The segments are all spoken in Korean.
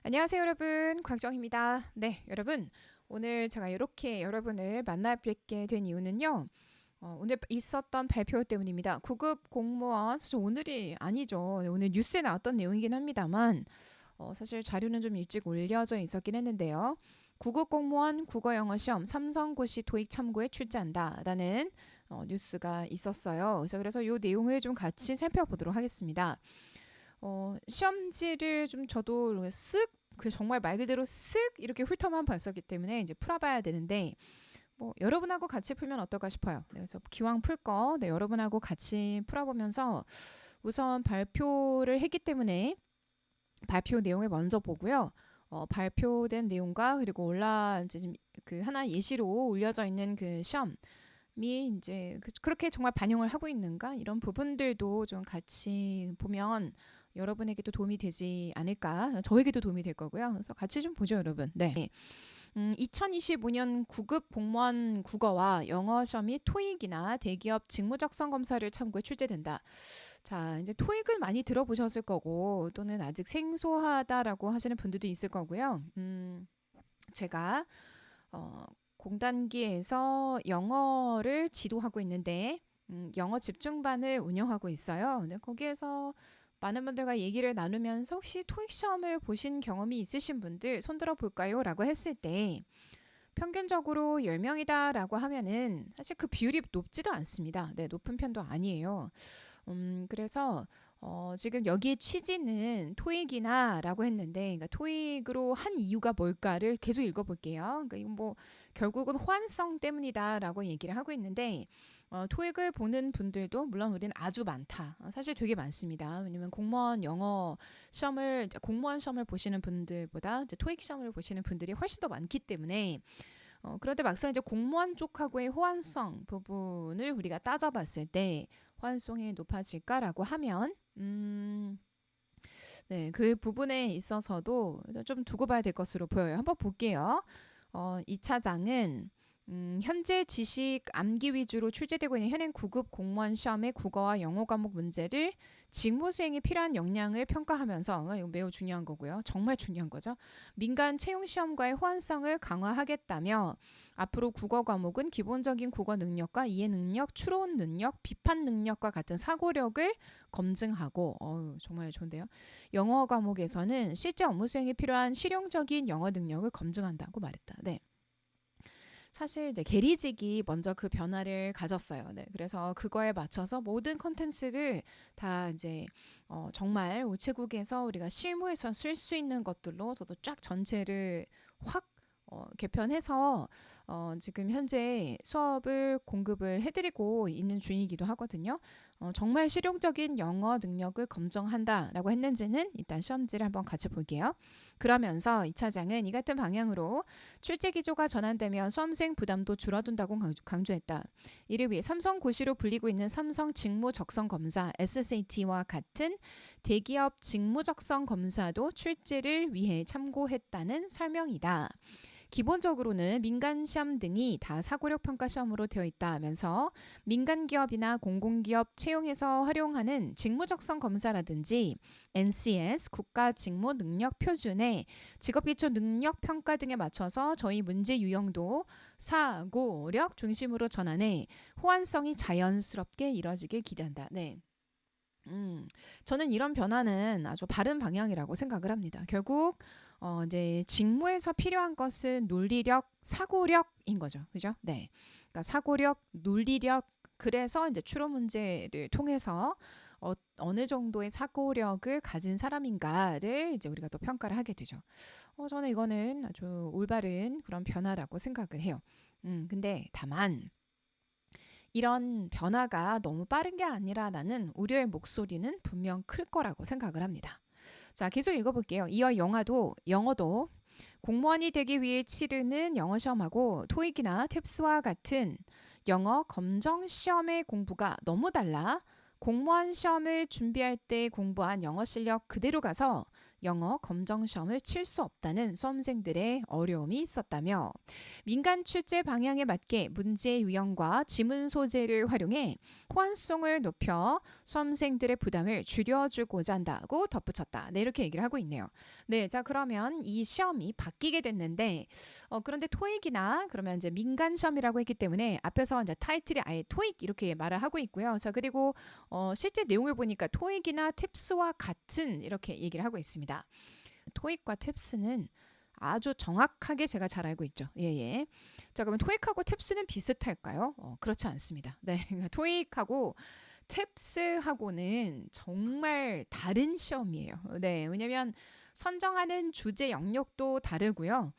안녕하세요, 여러분. 곽정입니다. 네, 여러분. 오늘 제가 이렇게 여러분을 만나 뵙게 된 이유는요. 오늘 있었던 발표 때문입니다. 9급 공무원, 사실 오늘이 아니죠. 네, 오늘 뉴스에 나왔던 내용이긴 합니다만, 사실 자료는 좀 일찍 올려져 있었긴 했는데요. 9급 공무원 국어 영어 시험 삼성고시 토익 참고에 출제한다라는 뉴스가 있었어요. 그래서 이 내용을 좀 같이 살펴보도록 하겠습니다. 시험지를 좀 저도 이렇게 쓱, 그 정말 말 그대로 쓱 이렇게 훑어만 봤었기 때문에 이제 풀어봐야 되는데, 뭐 여러분하고 같이 풀면 어떨까 싶어요. 네, 그래서 기왕 풀 거, 네, 여러분하고 같이 풀어보면서 우선 발표를 했기 때문에 발표 내용을 먼저 보고요. 발표된 내용과 그리고 이제 그 하나 예시로 올려져 있는 그 시험이 이제 그렇게 정말 반영을 하고 있는가 이런 부분들도 좀 같이 보면 여러분에게도 도움이 되지 않을까, 저에게도 도움이 될 거고요. 그래서 같이 좀 보죠, 여러분. 네. 2025년 9급 공무원 국어와 영어 시험이 토익이나 대기업 직무적성 검사를 참고해 출제된다. 자, 이제 토익을 많이 들어보셨을 거고 또는 아직 생소하다라고 하시는 분들도 있을 거고요. 제가 공단기에서 영어를 지도하고 있는데 영어 집중반을 운영하고 있어요. 근데 거기에서 많은 분들과 얘기를 나누면서 혹시 토익 시험을 보신 경험이 있으신 분들 손들어 볼까요? 라고 했을 때 평균적으로 10명이다라고 하면은 사실 그 비율이 높지도 않습니다. 네, 높은 편도 아니에요. 그래서 지금 여기에 취지는 토익이나 라고 했는데, 그러니까 토익으로 한 이유가 뭘까를 계속 읽어볼게요. 그러니까 이건 뭐 결국은 호환성 때문이다라고 얘기를 하고 있는데, 토익을 보는 분들도 물론 우리는 아주 많다. 사실 되게 많습니다. 왜냐면 공무원 영어 시험을, 이제 공무원 시험을 보시는 분들보다 이제 토익 시험을 보시는 분들이 훨씬 더 많기 때문에 그런데 막상 이제 공무원 쪽하고의 호환성 부분을 우리가 따져봤을 때 호환성이 높아질까라고 하면 네, 그 부분에 있어서도 좀 두고 봐야 될 것으로 보여요. 한번 볼게요. 2차장은 현재 지식 암기 위주로 출제되고 있는 현행 9급 공무원 시험의 국어와 영어 과목 문제를 직무 수행에 필요한 역량을 평가하면서, 이거 매우 중요한 거고요. 정말 중요한 거죠. 민간 채용 시험과의 호환성을 강화하겠다며 앞으로 국어 과목은 기본적인 국어 능력과 이해 능력, 추론 능력, 비판 능력과 같은 사고력을 검증하고, 정말 좋은데요. 영어 과목에서는 실제 업무 수행에 필요한 실용적인 영어 능력을 검증한다고 말했다. 네. 사실 이제 게리직이 먼저 그 변화를 가졌어요. 네, 그래서 그거에 맞춰서 모든 컨텐츠를 다 이제 정말 우체국에서 우리가 실무에서 쓸 수 있는 것들로 저도 쫙 전체를 확 개편해서 지금 현재 수업을 공급을 해드리고 있는 중이기도 하거든요. 정말 실용적인 영어 능력을 검증한다라고 했는지는 일단 시험지를 한번 같이 볼게요. 그러면서 2차장은 이 같은 방향으로 출제 기조가 전환되면 수험생 부담도 줄어든다고 강조했다. 이를 위해 삼성고시로 불리고 있는 삼성 직무적성 검사 SSAT와 같은 대기업 직무적성 검사도 출제를 위해 참고했다는 설명이다. 기본적으로는 민간 시험 등이 다 사고력 평가 시험으로 되어 있다면서 민간 기업이나 공공기업 채용에서 활용하는 직무적성 검사라든지 NCS 국가 직무 능력 표준에 직업기초 능력 평가 등에 맞춰서 저희 문제 유형도 사고력 중심으로 전환해 호환성이 자연스럽게 이뤄지길 기대한다. 네. 저는 이런 변화는 아주 바른 방향이라고 생각을 합니다. 결국 이제 직무에서 필요한 것은 논리력, 사고력인 거죠. 그죠? 네. 그러니까 사고력, 논리력, 그래서 이제 추론 문제를 통해서 어느 정도의 사고력을 가진 사람인가를 이제 우리가 또 평가를 하게 되죠. 저는 이거는 아주 올바른 그런 변화라고 생각을 해요. 근데 다만 이런 변화가 너무 빠른 게 아니라라는 우려의 목소리는 분명 클 거라고 생각을 합니다. 자, 계속 읽어볼게요. 이어 영어도 공무원이 되기 위해 치르는 영어 시험하고 토익이나 탭스와 같은 영어 검정 시험의 공부가 너무 달라 공무원 시험을 준비할 때 공부한 영어 실력 그대로 가서 영어 검정 시험을 칠 수 없다는 수험생들의 어려움이 있었다며 민간 출제 방향에 맞게 문제 유형과 지문 소재를 활용해 호환성을 높여 수험생들의 부담을 줄여주고자 한다고 덧붙였다. 네, 이렇게 얘기를 하고 있네요. 네, 자 그러면 이 시험이 바뀌게 됐는데 그런데 토익이나 그러면 이제 민간 시험이라고 했기 때문에 앞에서 이제 타이틀이 아예 토익 이렇게 말을 하고 있고요. 자 그리고 실제 내용을 보니까 토익이나 팁스와 같은 이렇게 얘기를 하고 있습니다. 토익과 팁스는 아주 정확하게 제가 잘 알고 있죠. 예. 자, 그러면 토익하고 팁스는 비슷할까요? 그렇지 않습니다. 네, 토익하고 팁스하고는 정말 다른 시험이에요. 네, 왜냐면 선정하는 주제 영역도 다르고요.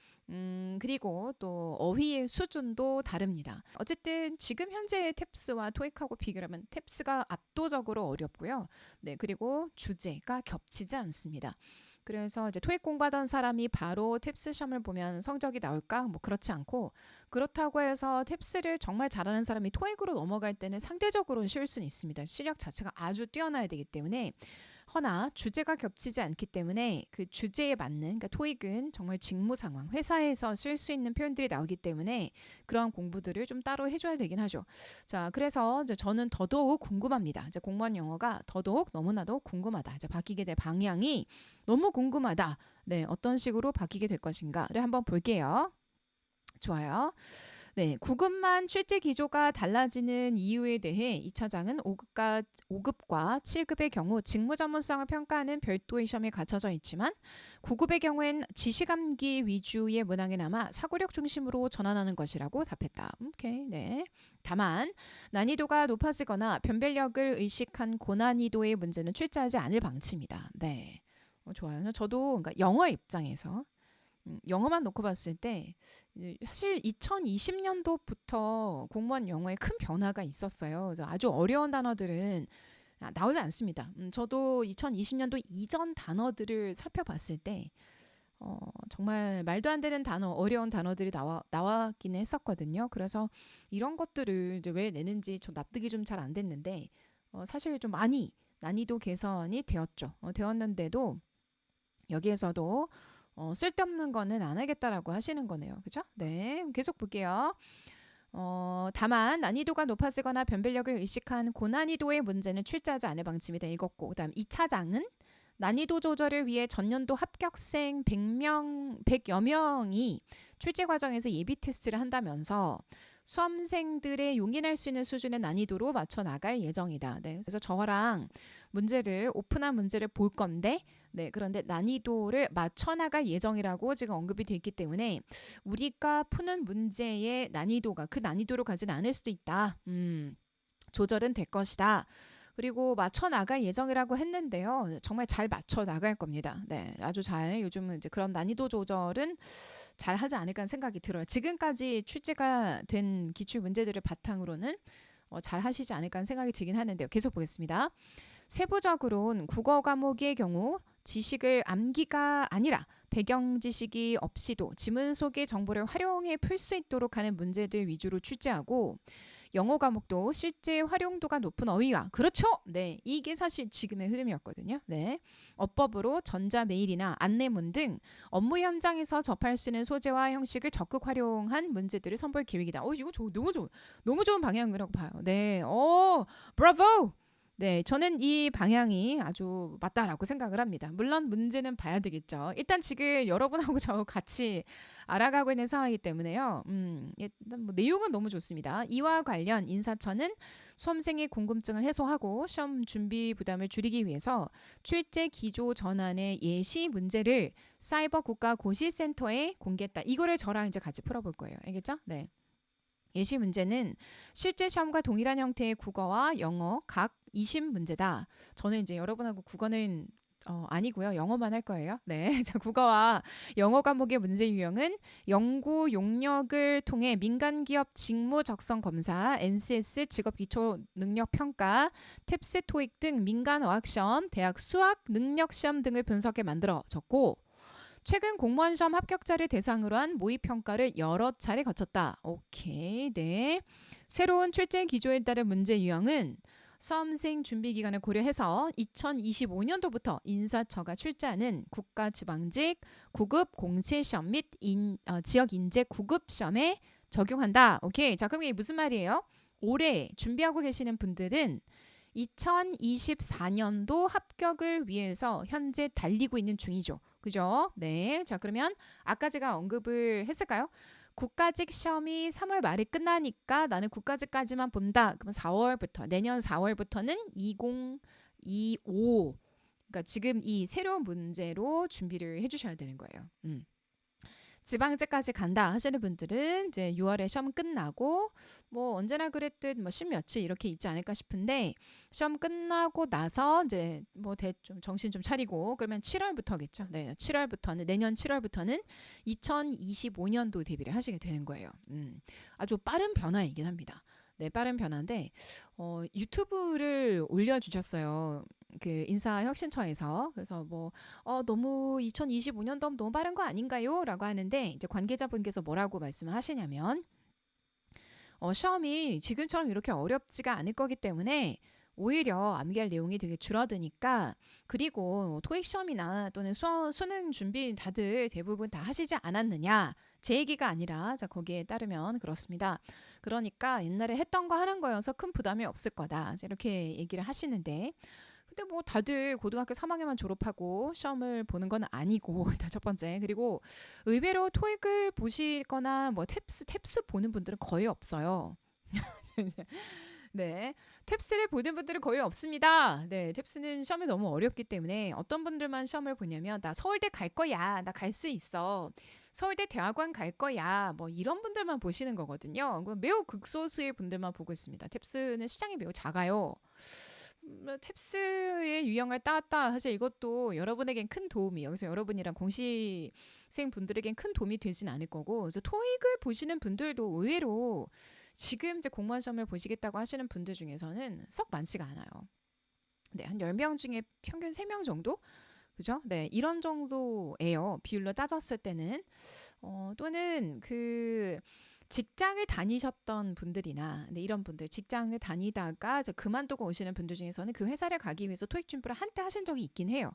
그리고 또 어휘의 수준도 다릅니다. 어쨌든 지금 현재의 탭스와 토익하고 비교하면 탭스가 압도적으로 어렵고요. 네, 그리고 주제가 겹치지 않습니다. 그래서 이제 토익 공부하던 사람이 바로 탭스 시험을 보면 성적이 나올까? 뭐 그렇지 않고 그렇다고 해서 탭스를 정말 잘하는 사람이 토익으로 넘어갈 때는 상대적으로 쉬울 수는 있습니다. 실력 자체가 아주 뛰어나야 되기 때문에 허나 주제가 겹치지 않기 때문에 그 주제에 맞는 그러니까 토익은 정말 직무 상황, 회사에서 쓸 수 있는 표현들이 나오기 때문에 그런 공부들을 좀 따로 해줘야 되긴 하죠. 자, 그래서 이제 저는 더더욱 궁금합니다. 이제 공무원 영어가 더더욱 너무나도 궁금하다. 이제 바뀌게 될 방향이 너무 궁금하다. 네, 어떤 식으로 바뀌게 될 것인가를 한번 볼게요. 좋아요. 네, 9급만 출제 기조가 달라지는 이유에 대해 2차장은 5급과 7급의 경우 직무 전문성을 평가하는 별도의 시험이 갖춰져 있지만 9급의 경우엔 지식암기 위주의 문항에 남아 사고력 중심으로 전환하는 것이라고 답했다. 오케이, 네. 다만 난이도가 높아지거나 변별력을 의식한 고난이도의 문제는 출제하지 않을 방침이다. 네, 좋아요. 저도 그러니까 영어 입장에서 영어만 놓고 봤을 때 사실 2020년도부터 공무원 영어에 큰 변화가 있었어요. 그래서 아주 어려운 단어들은 나오지 않습니다. 저도 2020년도 이전 단어들을 살펴봤을 때 정말 말도 안 되는 단어, 어려운 단어들이 나왔긴 했었거든요. 그래서 이런 것들을 이제 왜 내는지 좀 납득이 좀 잘 안 됐는데 사실 좀 많이 난이도 개선이 되었죠. 되었는데도 여기에서도 쓸데없는 거는 안 하겠다라고 하시는 거네요. 그죠? 네, 계속 볼게요. 다만 난이도가 높아지거나 변별력을 의식한 고난이도의 문제는 출제하지 않을 방침이다. 읽었고 그다음 2차장은 난이도 조절을 위해 전년도 합격생 100여 명이 출제 과정에서 예비 테스트를 한다면서 수험생들의 용인할 수 있는 수준의 난이도로 맞춰 나갈 예정이다. 네, 그래서 저랑 문제를 오픈한 문제를 볼 건데 네, 그런데 난이도를 맞춰 나갈 예정이라고 지금 언급이 돼 있기 때문에 우리가 푸는 문제의 난이도가 그 난이도로 가진 않을 수도 있다. 조절은 될 것이다. 그리고 맞춰 나갈 예정이라고 했는데요. 정말 잘 맞춰 나갈 겁니다. 네, 아주 잘 요즘은 이제 그런 난이도 조절은 잘 하지 않을까 하는 생각이 들어요. 지금까지 출제가 된 기출 문제들을 바탕으로는 잘 하시지 않을까 하는 생각이 들긴 하는데요. 계속 보겠습니다. 세부적으로는 국어 과목의 경우 지식을 암기가 아니라 배경 지식이 없이도 지문 속의 정보를 활용해 풀 수 있도록 하는 문제들 위주로 출제하고 영어 과목도 실제 활용도가 높은 어휘와 그렇죠. 네, 이게 사실 지금의 흐름이었거든요. 네, 어법으로 전자 메일이나 안내문 등 업무 현장에서 접할 수 있는 소재와 형식을 적극 활용한 문제들을 선보일 계획이다. 이거 너무 좋은 방향이라고 봐요. 네, 브라보. 네, 저는 이 방향이 아주 맞다라고 생각을 합니다. 물론 문제는 봐야 되겠죠. 일단 지금 여러분하고 저 같이 알아가고 있는 상황이기 때문에요. 일단 뭐 내용은 너무 좋습니다. 이와 관련 인사처는 수험생의 궁금증을 해소하고 시험 준비 부담을 줄이기 위해서 출제 기조 전환의 예시 문제를 사이버 국가 고시센터에 공개했다. 이거를 저랑 이제 같이 풀어볼 거예요. 알겠죠? 네. 예시 문제는 실제 시험과 동일한 형태의 국어와 영어 각 20문제다. 저는 이제 여러분하고 국어는 아니고요. 영어만 할 거예요. 네. 자, 국어와 영어 과목의 문제 유형은 연구 용역을 통해 민간 기업 직무 적성 검사, NCS 직업 기초 능력 평가, 탭스 토익 등 민간 어학 시험, 대학 수학 능력 시험 등을 분석해 만들어졌고 최근 공무원 시험 합격자를 대상으로 한 모의 평가를 여러 차례 거쳤다. 오케이. 네. 새로운 출제 기조에 따른 문제 유형은 수험생 준비 기간을 고려해서 2025년도부터 인사처가 출제하는 국가지방직 구급 공채시험 및 지역 인재 구급 시험에 적용한다. 오케이. 자, 그럼 이게 무슨 말이에요? 올해 준비하고 계시는 분들은 2024년도 합격을 위해서 현재 달리고 있는 중이죠. 그죠? 네. 자, 그러면 아까 제가 언급을 했을까요? 국가직 시험이 3월 말에 끝나니까 나는 국가직까지만 본다. 그럼 4월부터, 내년 4월부터는 2025. 그러니까 지금 이 새로운 문제로 준비를 해주셔야 되는 거예요. 지방제까지 간다 하시는 분들은 이제 6월에 시험 끝나고 뭐 언제나 그랬듯 뭐 10며칠 이렇게 있지 않을까 싶은데 시험 끝나고 나서 이제 뭐 좀 정신 좀 차리고 그러면 7월부터겠죠. 네, 7월부터는 내년 7월부터는 2025년도 대비를 하시게 되는 거예요. 아주 빠른 변화이긴 합니다. 네, 빠른 변화인데 유튜브를 올려주셨어요. 그 인사혁신처에서. 그래서 뭐 너무 2025년도 너무 빠른 거 아닌가요? 라고 하는데 이제 관계자분께서 뭐라고 말씀을 하시냐면 시험이 지금처럼 이렇게 어렵지가 않을 거기 때문에 오히려 암기할 내용이 되게 줄어드니까 그리고 토익 시험이나 또는 수능 준비 다들 대부분 다 하시지 않았느냐 제 얘기가 아니라 자 거기에 따르면 그렇습니다. 그러니까 옛날에 했던 거 하는 거여서 큰 부담이 없을 거다 이렇게 얘기를 하시는데 근데 뭐 다들 고등학교 3학년만 졸업하고 시험을 보는 건 아니고 첫 번째 그리고 의외로 토익을 보시거나 뭐 탭스 보는 분들은 거의 없어요. 네, 탭스를 보는 분들은 거의 없습니다. 네, 탭스는 시험이 너무 어렵기 때문에 어떤 분들만 시험을 보냐면 나 서울대 갈 거야, 나 갈 수 있어, 서울대 대학원 갈 거야, 뭐 이런 분들만 보시는 거거든요. 매우 극소수의 분들만 보고 있습니다. 탭스는 시장이 매우 작아요. 탭스의 유형을 따왔다. 사실 이것도 여러분에겐 큰 도움이 여기서 여러분이랑 공시생 분들에겐 큰 도움이 되진 않을 거고 그래서 토익을 보시는 분들도 의외로 지금 이제 공무원 시험을 보시겠다고 하시는 분들 중에서는 썩 많지가 않아요. 네, 한 10명 중에 평균 3명 정도? 그죠? 네, 이런 정도예요. 비율로 따졌을 때는 또는 그 직장을 다니셨던 분들이나 이런 분들 직장을 다니다가 그만두고 오시는 분들 중에서는 그 회사를 가기 위해서 토익 준비를 한때 하신 적이 있긴 해요.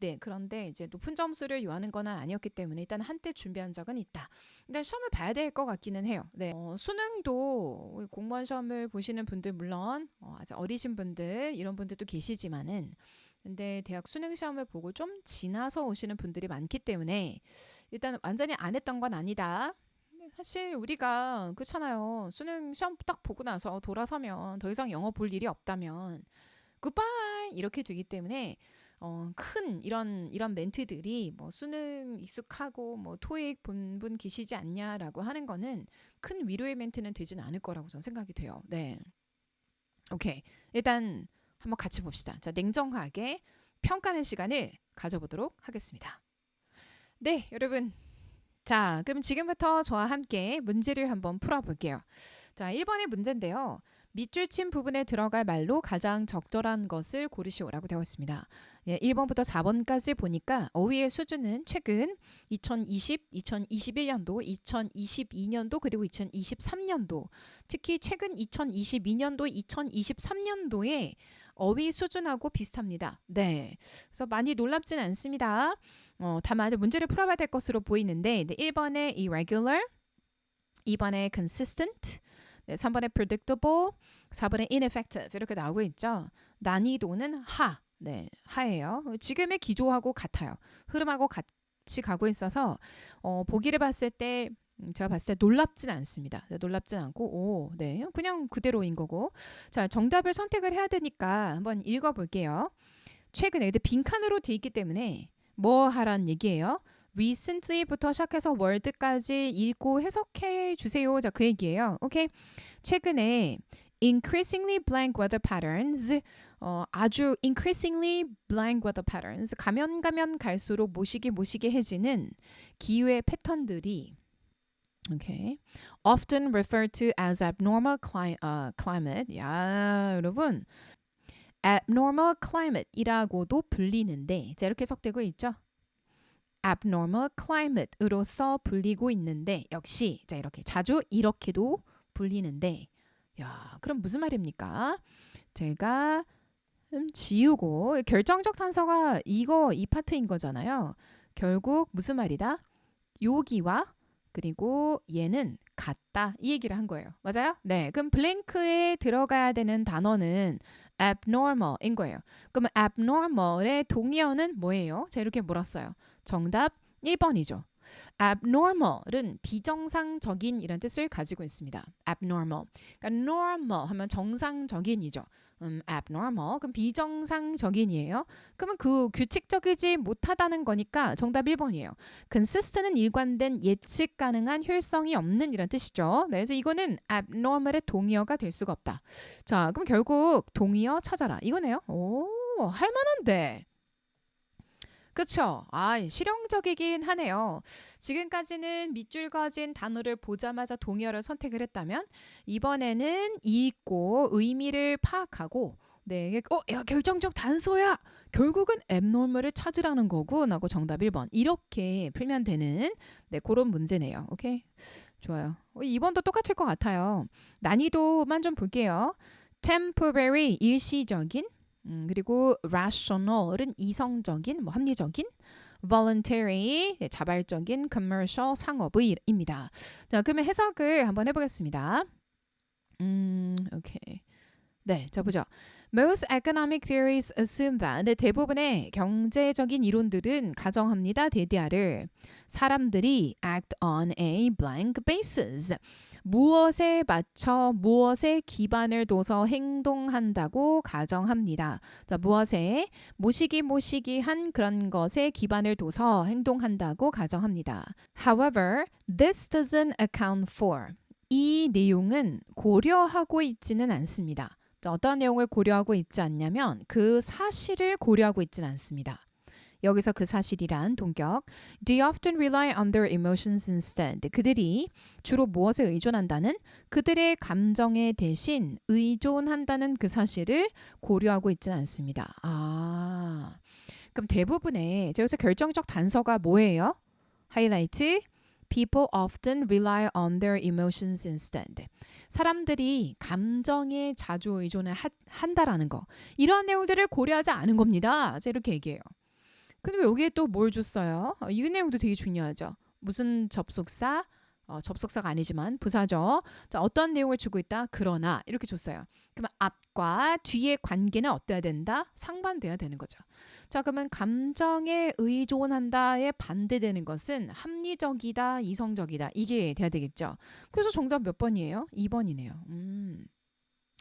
네, 그런데 이제 높은 점수를 요하는 건 아니었기 때문에 일단 한때 준비한 적은 있다. 근데 시험을 봐야 될 것 같기는 해요. 네, 수능도 공무원 시험을 보시는 분들 물론 아주 어리신 분들 이런 분들도 계시지만은 근데 대학 수능 시험을 보고 좀 지나서 오시는 분들이 많기 때문에 일단 완전히 안 했던 건 아니다. 사실 우리가 그렇잖아요. 수능 시험 딱 보고 나서 돌아서면 더 이상 영어 볼 일이 없다면 굿바이 이렇게 되기 때문에 큰 이런 멘트들이 뭐 수능 익숙하고 뭐 토익 본 분 계시지 않냐라고 하는 거는 큰 위로의 멘트는 되진 않을 거라고 저는 생각이 돼요. 네, 오케이. 일단 한번 같이 봅시다. 자, 냉정하게 평가하는 시간을 가져보도록 하겠습니다. 네, 여러분. 자, 그럼 지금부터 저와 함께 문제를 한번 풀어볼게요. 자, 1번의 문제인데요. 밑줄 친 부분에 들어갈 말로 가장 적절한 것을 고르시오라고 되어 있습니다. 예, 1번부터 4번까지 보니까 어휘의 수준은 최근 2020, 2021년도, 2022년도 그리고 2023년도 특히 최근 2022년도, 2023년도의 어휘 수준하고 비슷합니다. 네, 그래서 많이 놀랍진 않습니다. 다만 문제를 풀어봐야 될 것으로 보이는데 1번에 irregular, 2번에 consistent, 3번에 predictable, 4번에 ineffective 이렇게 나오고 있죠. 난이도는 네, 하예요. 지금의 기조하고 같아요. 흐름하고 같이 가고 있어서 보기를 봤을 때 제가 봤을 때 놀랍진 않습니다. 네, 놀랍진 않고 네, 그냥 그대로인 거고. 자, 정답을 선택을 해야 되니까 한번 읽어볼게요. 최근에 빈칸으로 돼 있기 때문에 뭐 하란 얘기예요? recently부터 시작해서 word까지 읽고 해석해 주세요. 자, 그 얘기예요. 오케이. 최근에 increasingly blank weather patterns 아주 increasingly blank weather patterns 가면 갈수록 모시게 해지는 기후의 패턴들이 okay. often referred to as abnormal climate. 야, 여러분. abnormal climate이라고도 불리는데 자, 이렇게 해석되고 있죠. abnormal climate으로서 불리고 있는데 역시 자 이렇게 자주 이렇게도 불리는데 야 그럼 무슨 말입니까? 제가 지우고 결정적 단서가 이 파트인 거잖아요. 결국 무슨 말이다? 여기와 그리고 얘는 같다 이 얘기를 한 거예요. 맞아요? 네. 그럼 블랭크에 들어가야 되는 단어는 abnormal인 거예요. 그러면 abnormal의 동의어는 뭐예요? 자, 이렇게 물었어요. 정답 1번이죠. abnormal은 비정상적인 이런 뜻을 가지고 있습니다. abnormal. 그러니까 normal 하면 정상적인이죠. abnormal. 그럼 비정상적인이에요. 그러면 그 규칙적이지 못하다는 거니까 정답 1번이에요. consistent은 일관된 예측 가능한 효율성이 없는 이런 뜻이죠. 네, 그래서 이거는 abnormal의 동의어가 될 수가 없다. 자, 그럼 결국 동의어 찾아라. 이거네요. 오, 할만한데. 그쵸? 실용적이긴 하네요. 지금까지는 밑줄 그어진 단어를 보자마자 동의어를 선택을 했다면 이번에는 읽고 의미를 파악하고 야, 결정적 단서야. 결국은 abnormal을 찾으라는 거고 나고 정답 1번. 이렇게 풀면 되는 그런 문제네요. 오케이? 좋아요. 2번도 똑같을 것 같아요. 난이도만 좀 볼게요. temporary, 일시적인 그리고 rational은 이성적인, 합리적인, voluntary, 자발적인, commercial, 상업의입니다. 자, 그러면 해석을 한번 해보겠습니다. 오케이. 네, 자 보죠. Most economic theories assume that 대부분의 경제적인 이론들은 가정합니다. 대디아를 사람들이 act on a blank basis. 무엇에 맞춰 무엇에 기반을 둬서 행동한다고 가정합니다. 자, 무엇에 모시기한 그런 것에 기반을 둬서 행동한다고 가정합니다. However, this doesn't account for. 이 내용은 고려하고 있지는 않습니다. 자, 어떤 내용을 고려하고 있지 않냐면 그 사실을 고려하고 있지는 않습니다. 여기서 그 사실이란 동격. They often rely on their emotions instead. 그들이 주로 무엇에 의존한다는 그들의 감정에 대신 의존한다는 그 사실을 고려하고 있지는 않습니다. 그럼 대부분의 여기서 결정적 단서가 뭐예요? 하이라이트. People often rely on their emotions instead. 사람들이 감정에 자주 의존을 한다라는 거. 이러한 내용들을 고려하지 않은 겁니다. 이렇게 얘기해요. 그리고 여기에 또 뭘 줬어요? 이 내용도 되게 중요하죠. 무슨 접속사? 접속사가 아니지만 부사죠. 자, 어떤 내용을 주고 있다? 그러나 이렇게 줬어요. 그러면 앞과 뒤의 관계는 어때야 된다? 상반돼야 되는 거죠. 자, 그러면 감정에 의존한다에 반대되는 것은 합리적이다, 이성적이다. 이게 돼야 되겠죠. 그래서 정답 몇 번이에요? 2번이네요.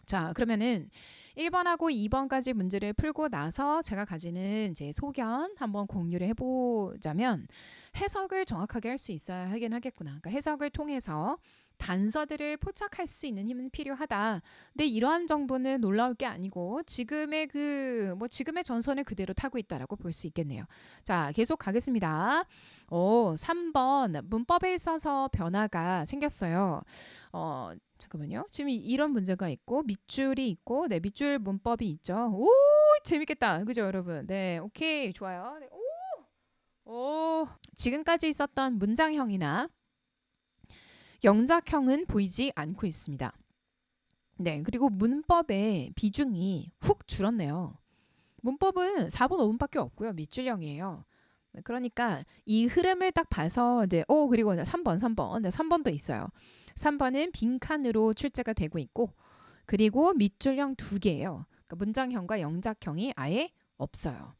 자, 그러면은 1번하고 2번까지 문제를 풀고 나서 제가 가지는 제 소견 한번 공유를 해보자면 해석을 정확하게 할 수 있어야 하긴 하겠구나. 그러니까 해석을 통해서 단서들을 포착할 수 있는 힘은 필요하다. 근데 이러한 정도는 놀라울 게 아니고 지금의 지금의 전선을 그대로 타고 있다라고 볼 수 있겠네요. 자, 계속 가겠습니다. 3번 문법에 있어서 변화가 생겼어요. 잠깐만요. 지금 이런 문제가 있고 밑줄이 있고 밑줄 문법이 있죠. 오, 재밌겠다. 그죠, 여러분? 네, 오케이, 좋아요. 네, 오, 지금까지 있었던 문장형이나 영작형은 보이지 않고 있습니다. 네, 그리고 문법의 비중이 훅 줄었네요. 문법은 4번, 5번밖에 없고요. 밑줄형이에요. 그러니까 이 흐름을 딱 봐서 그리고 3번. 3번도 있어요. 3번은 빈칸으로 출제가 되고 있고 그리고 밑줄형 2개예요. 그러니까 문장형과 영작형이 아예 없어요.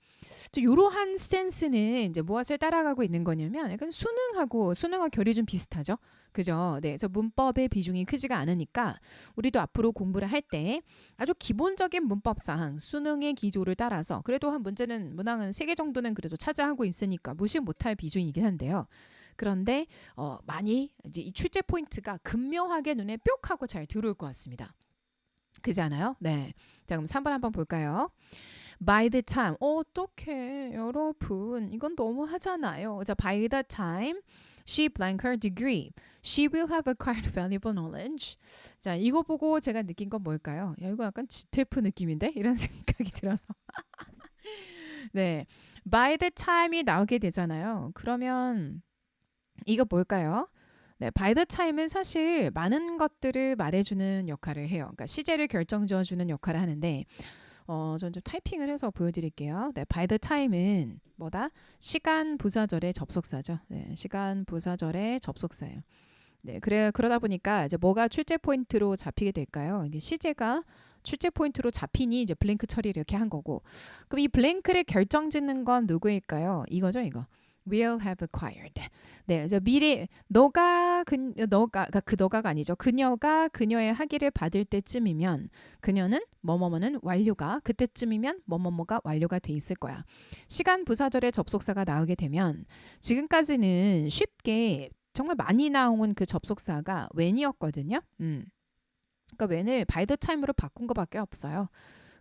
이러한 스탠스는 무엇을 따라가고 있는 거냐면 약간 수능하고 결이 좀 비슷하죠. 그죠? 네, 그래서 문법의 비중이 크지가 않으니까 우리도 앞으로 공부를 할 때 아주 기본적인 문법상 수능의 기조를 따라서 그래도 한 문항은 3개 정도는 그래도 차지하고 있으니까 무시 못할 비중이긴 한데요. 그런데 많이 이제 이 출제 포인트가 극명하게 눈에 뿅 하고 잘 들어올 것 같습니다. 그지 않아요? 네. 자, 그럼 3번 한번 볼까요? By the time. 어떡해, 여러분. 이건 너무 하잖아요. 자, by the time she blank her degree, she will have acquired valuable knowledge. 자, 이거 보고 제가 느낀 건 뭘까요? 야, 이거 약간 GTF 느낌인데? 이런 생각이 들어서. 네. by the time이 나오게 되잖아요. 그러면 이거 뭘까요? 네, by the time은 사실 많은 것들을 말해주는 역할을 해요. 그러니까 시제를 결정지어주는 역할을 하는데 전 좀 타이핑을 해서 보여드릴게요. 네, by the time은 뭐다? 시간 부사절의 접속사죠. 네, 시간 부사절의 접속사예요. 네, 그러다 보니까 이제 뭐가 출제 포인트로 잡히게 될까요? 이게 시제가 출제 포인트로 잡히니 이제 블랭크 처리를 이렇게 한 거고. 그럼 이 블랭크를 결정짓는 건 누구일까요? 이거죠, 이거. will have acquired. 네, 그래서 미래 너가가 아니죠. 그녀가 그녀의 학위를 받을 때쯤이면 그녀는 뭐뭐뭐는 완료가 그때쯤이면 뭐뭐뭐가 완료가 돼 있을 거야. 시간 부사절의 접속사가 나오게 되면 지금까지는 쉽게 정말 많이 나온 그 접속사가 when이었거든요. 그러니까 when을 by the time으로 바꾼 것밖에 없어요.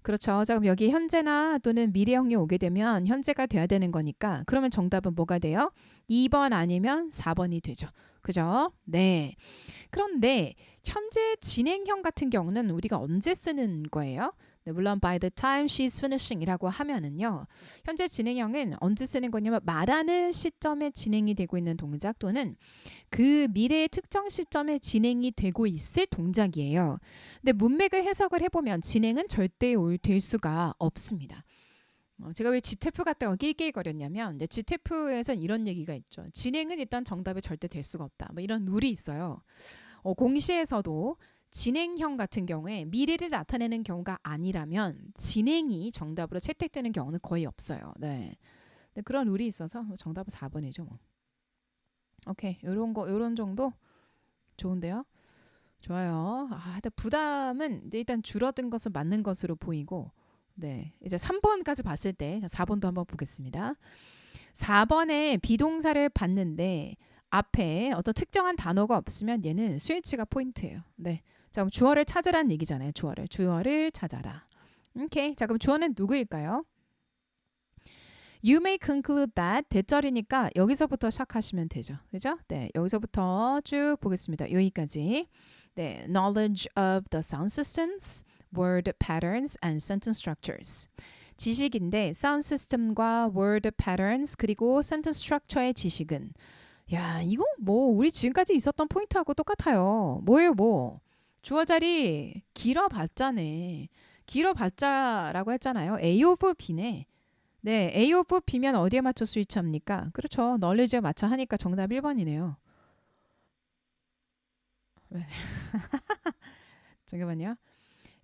그렇죠. 자, 그럼 여기 현재나 또는 미래형이 오게 되면 현재가 돼야 되는 거니까 그러면 정답은 뭐가 돼요? 2번 아니면 4번이 되죠. 그죠? 네. 그런데 현재 진행형 같은 경우는 우리가 언제 쓰는 거예요? 네, 물론 by the time she's finishing 이라고 하면은요. 현재 진행형은 언제 쓰는 거냐면 말하는 시점에 진행이 되고 있는 동작 또는 그 미래의 특정 시점에 진행이 되고 있을 동작이에요. 근데 문맥을 해석을 해보면 진행은 절대 될 수가 없습니다. 제가 왜 GTF 같다고 낄낄거렸냐면 GTF에서는 이런 얘기가 있죠. 진행은 일단 정답이 절대 될 수가 없다. 뭐 이런 룰이 있어요. 공시에서도 진행형 같은 경우에 미래를 나타내는 경우가 아니라면 진행이 정답으로 채택되는 경우는 거의 없어요. 네. 근데 그런 룰이 있어서 정답은 4번이죠. 뭐. 오케이, 요런 정도 좋은데요. 좋아요. 근데 부담은 일단 줄어든 것은 맞는 것으로 보이고, 네, 이제 3번까지 봤을 때 4번도 한번 보겠습니다. 4번에 비동사를 봤는데 앞에 어떤 특정한 단어가 없으면 얘는 스위치가 포인트예요. 네, 자, 그럼 주어를 찾으라는 얘기잖아요. 주어를 찾아라. 오케이, 자, 그럼 주어는 누구일까요? You may conclude that 대절이니까 여기서부터 시작하시면 되죠. 그죠? 네, 여기서부터 쭉 보겠습니다. 여기까지. 네, knowledge of the sound systems, word patterns, and sentence structures. 지식인데 sound system과 word patterns 그리고 sentence structure의 지식은 야, 이거 뭐 우리 지금까지 있었던 포인트하고 똑같아요. 뭐예요, 뭐? 주어 자리 길어봤자네. 길어봤자라고 했잖아요. A of B네. 네, A of B면 어디에 맞춰 스위치합니까? 그렇죠. knowledge에 맞춰 하니까 정답 1번이네요. 네. 잠깐만요.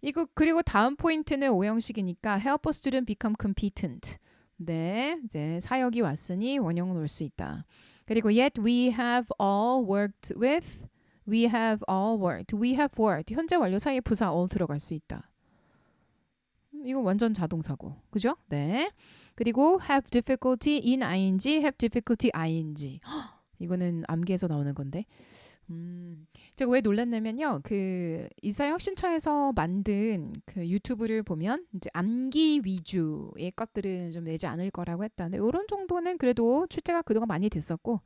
이거 그리고 다음 포인트는 오형식이니까 help a student become competent. 네, 이제 사역이 왔으니 원형을 놓을 수 있다. 그리고 yet we have all worked with, we have all worked, we have worked. 현재 완료 사이에 부사 all 들어갈 수 있다. 이거 완전 자동사고, 그죠? 네. 그리고 have difficulty in ing, have difficulty ing. 이거는 암기에서 나오는 건데. 제가 왜 놀랐냐면요. 그 이사혁신처에서 만든 그 유튜브를 보면 이제 암기 위주의 것들은 좀 내지 않을 거라고 했다는데 이런 정도는 그래도 출제가 그동안 많이 됐었고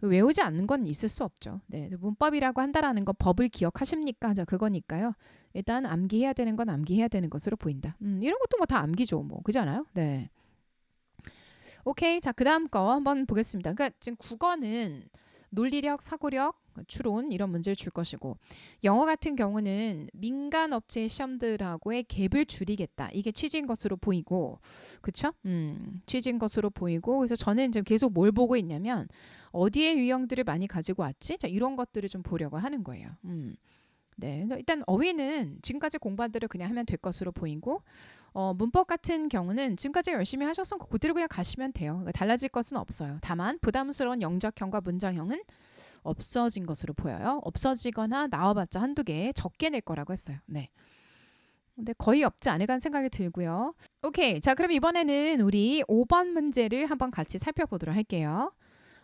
외우지 않는 건 있을 수 없죠. 네, 문법이라고 한다라는 건 법을 기억하십니까? 자, 그거니까요. 일단 암기해야 되는 건 암기해야 되는 것으로 보인다. 이런 것도 뭐 다 암기죠, 뭐 그렇지 않아요? 네. 오케이, 자, 그 다음 거 한번 보겠습니다. 그러니까 지금 국어는 논리력, 사고력, 추론 이런 문제를 줄 것이고 영어 같은 경우는 민간 업체 시험들하고의 갭을 줄이겠다. 이게 취지인 것으로 보이고 그쵸? 취지인 것으로 보이고 그래서 저는 지금 계속 뭘 보고 있냐면 어디에 유형들을 많이 가지고 왔지? 자, 이런 것들을 좀 보려고 하는 거예요. 네, 일단 어휘는 지금까지 공부한 대로 그냥 하면 될 것으로 보이고 문법 같은 경우는 지금까지 열심히 하셨으면 그대로 그냥 가시면 돼요. 그러니까 달라질 것은 없어요. 다만 부담스러운 영작형과 문장형은 없어진 것으로 보여요. 없어지거나 나와봤자 한두 개 적게 낼 거라고 했어요. 네. 근데 거의 없지 않을까 하는 생각이 들고요. 오케이, 자, 그럼 이번에는 우리 5번 문제를 한번 같이 살펴보도록 할게요.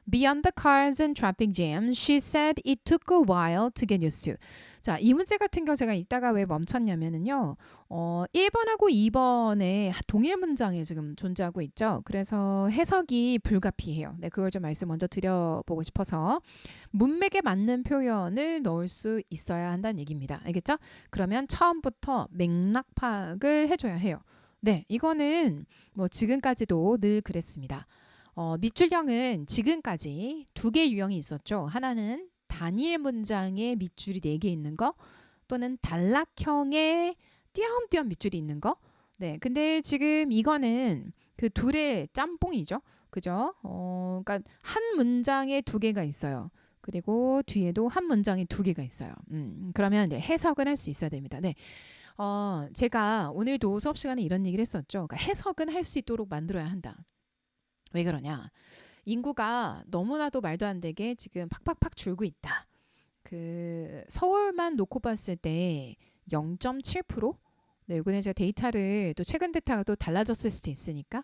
Beyond the cars and traffic jam, she said it took a while to get used to. 자, 이 문제 같은 경우 제가 이따가 왜 멈췄냐면은요. 1번하고 2번에 동일 문장이 지금 존재하고 있죠. 그래서 해석이 불가피해요. 네, 그걸 좀 말씀 먼저 드려보고 싶어서 문맥에 맞는 표현을 넣을 수 있어야 한다는 얘기입니다. 알겠죠? 그러면 처음부터 맥락 파악을 해줘야 해요. 네, 이거는 뭐 지금까지도 늘 그랬습니다. 밑줄형은 지금까지 두 개의 유형이 있었죠. 하나는 단일 문장에 밑줄이 4개 있는 거 또는 단락형의 띄엄띄엄 밑줄이 있는 거. 네, 근데 지금 이거는 그 둘의 짬뽕이죠. 그죠? 그러니까 한 문장에 2개가 있어요. 그리고 뒤에도 한 문장에 2개가 있어요. 그러면 이제 해석은 할 수 있어야 됩니다. 네. 제가 오늘도 수업 시간에 이런 얘기를 했었죠. 그러니까 해석은 할 수 있도록 만들어야 한다. 왜 그러냐? 인구가 너무나도 말도 안 되게 지금 팍팍팍 줄고 있다. 그 서울만 놓고 봤을 때 0.7%? 네, 이거는 제가 데이터를 또 최근 데이터가 또 달라졌을 수도 있으니까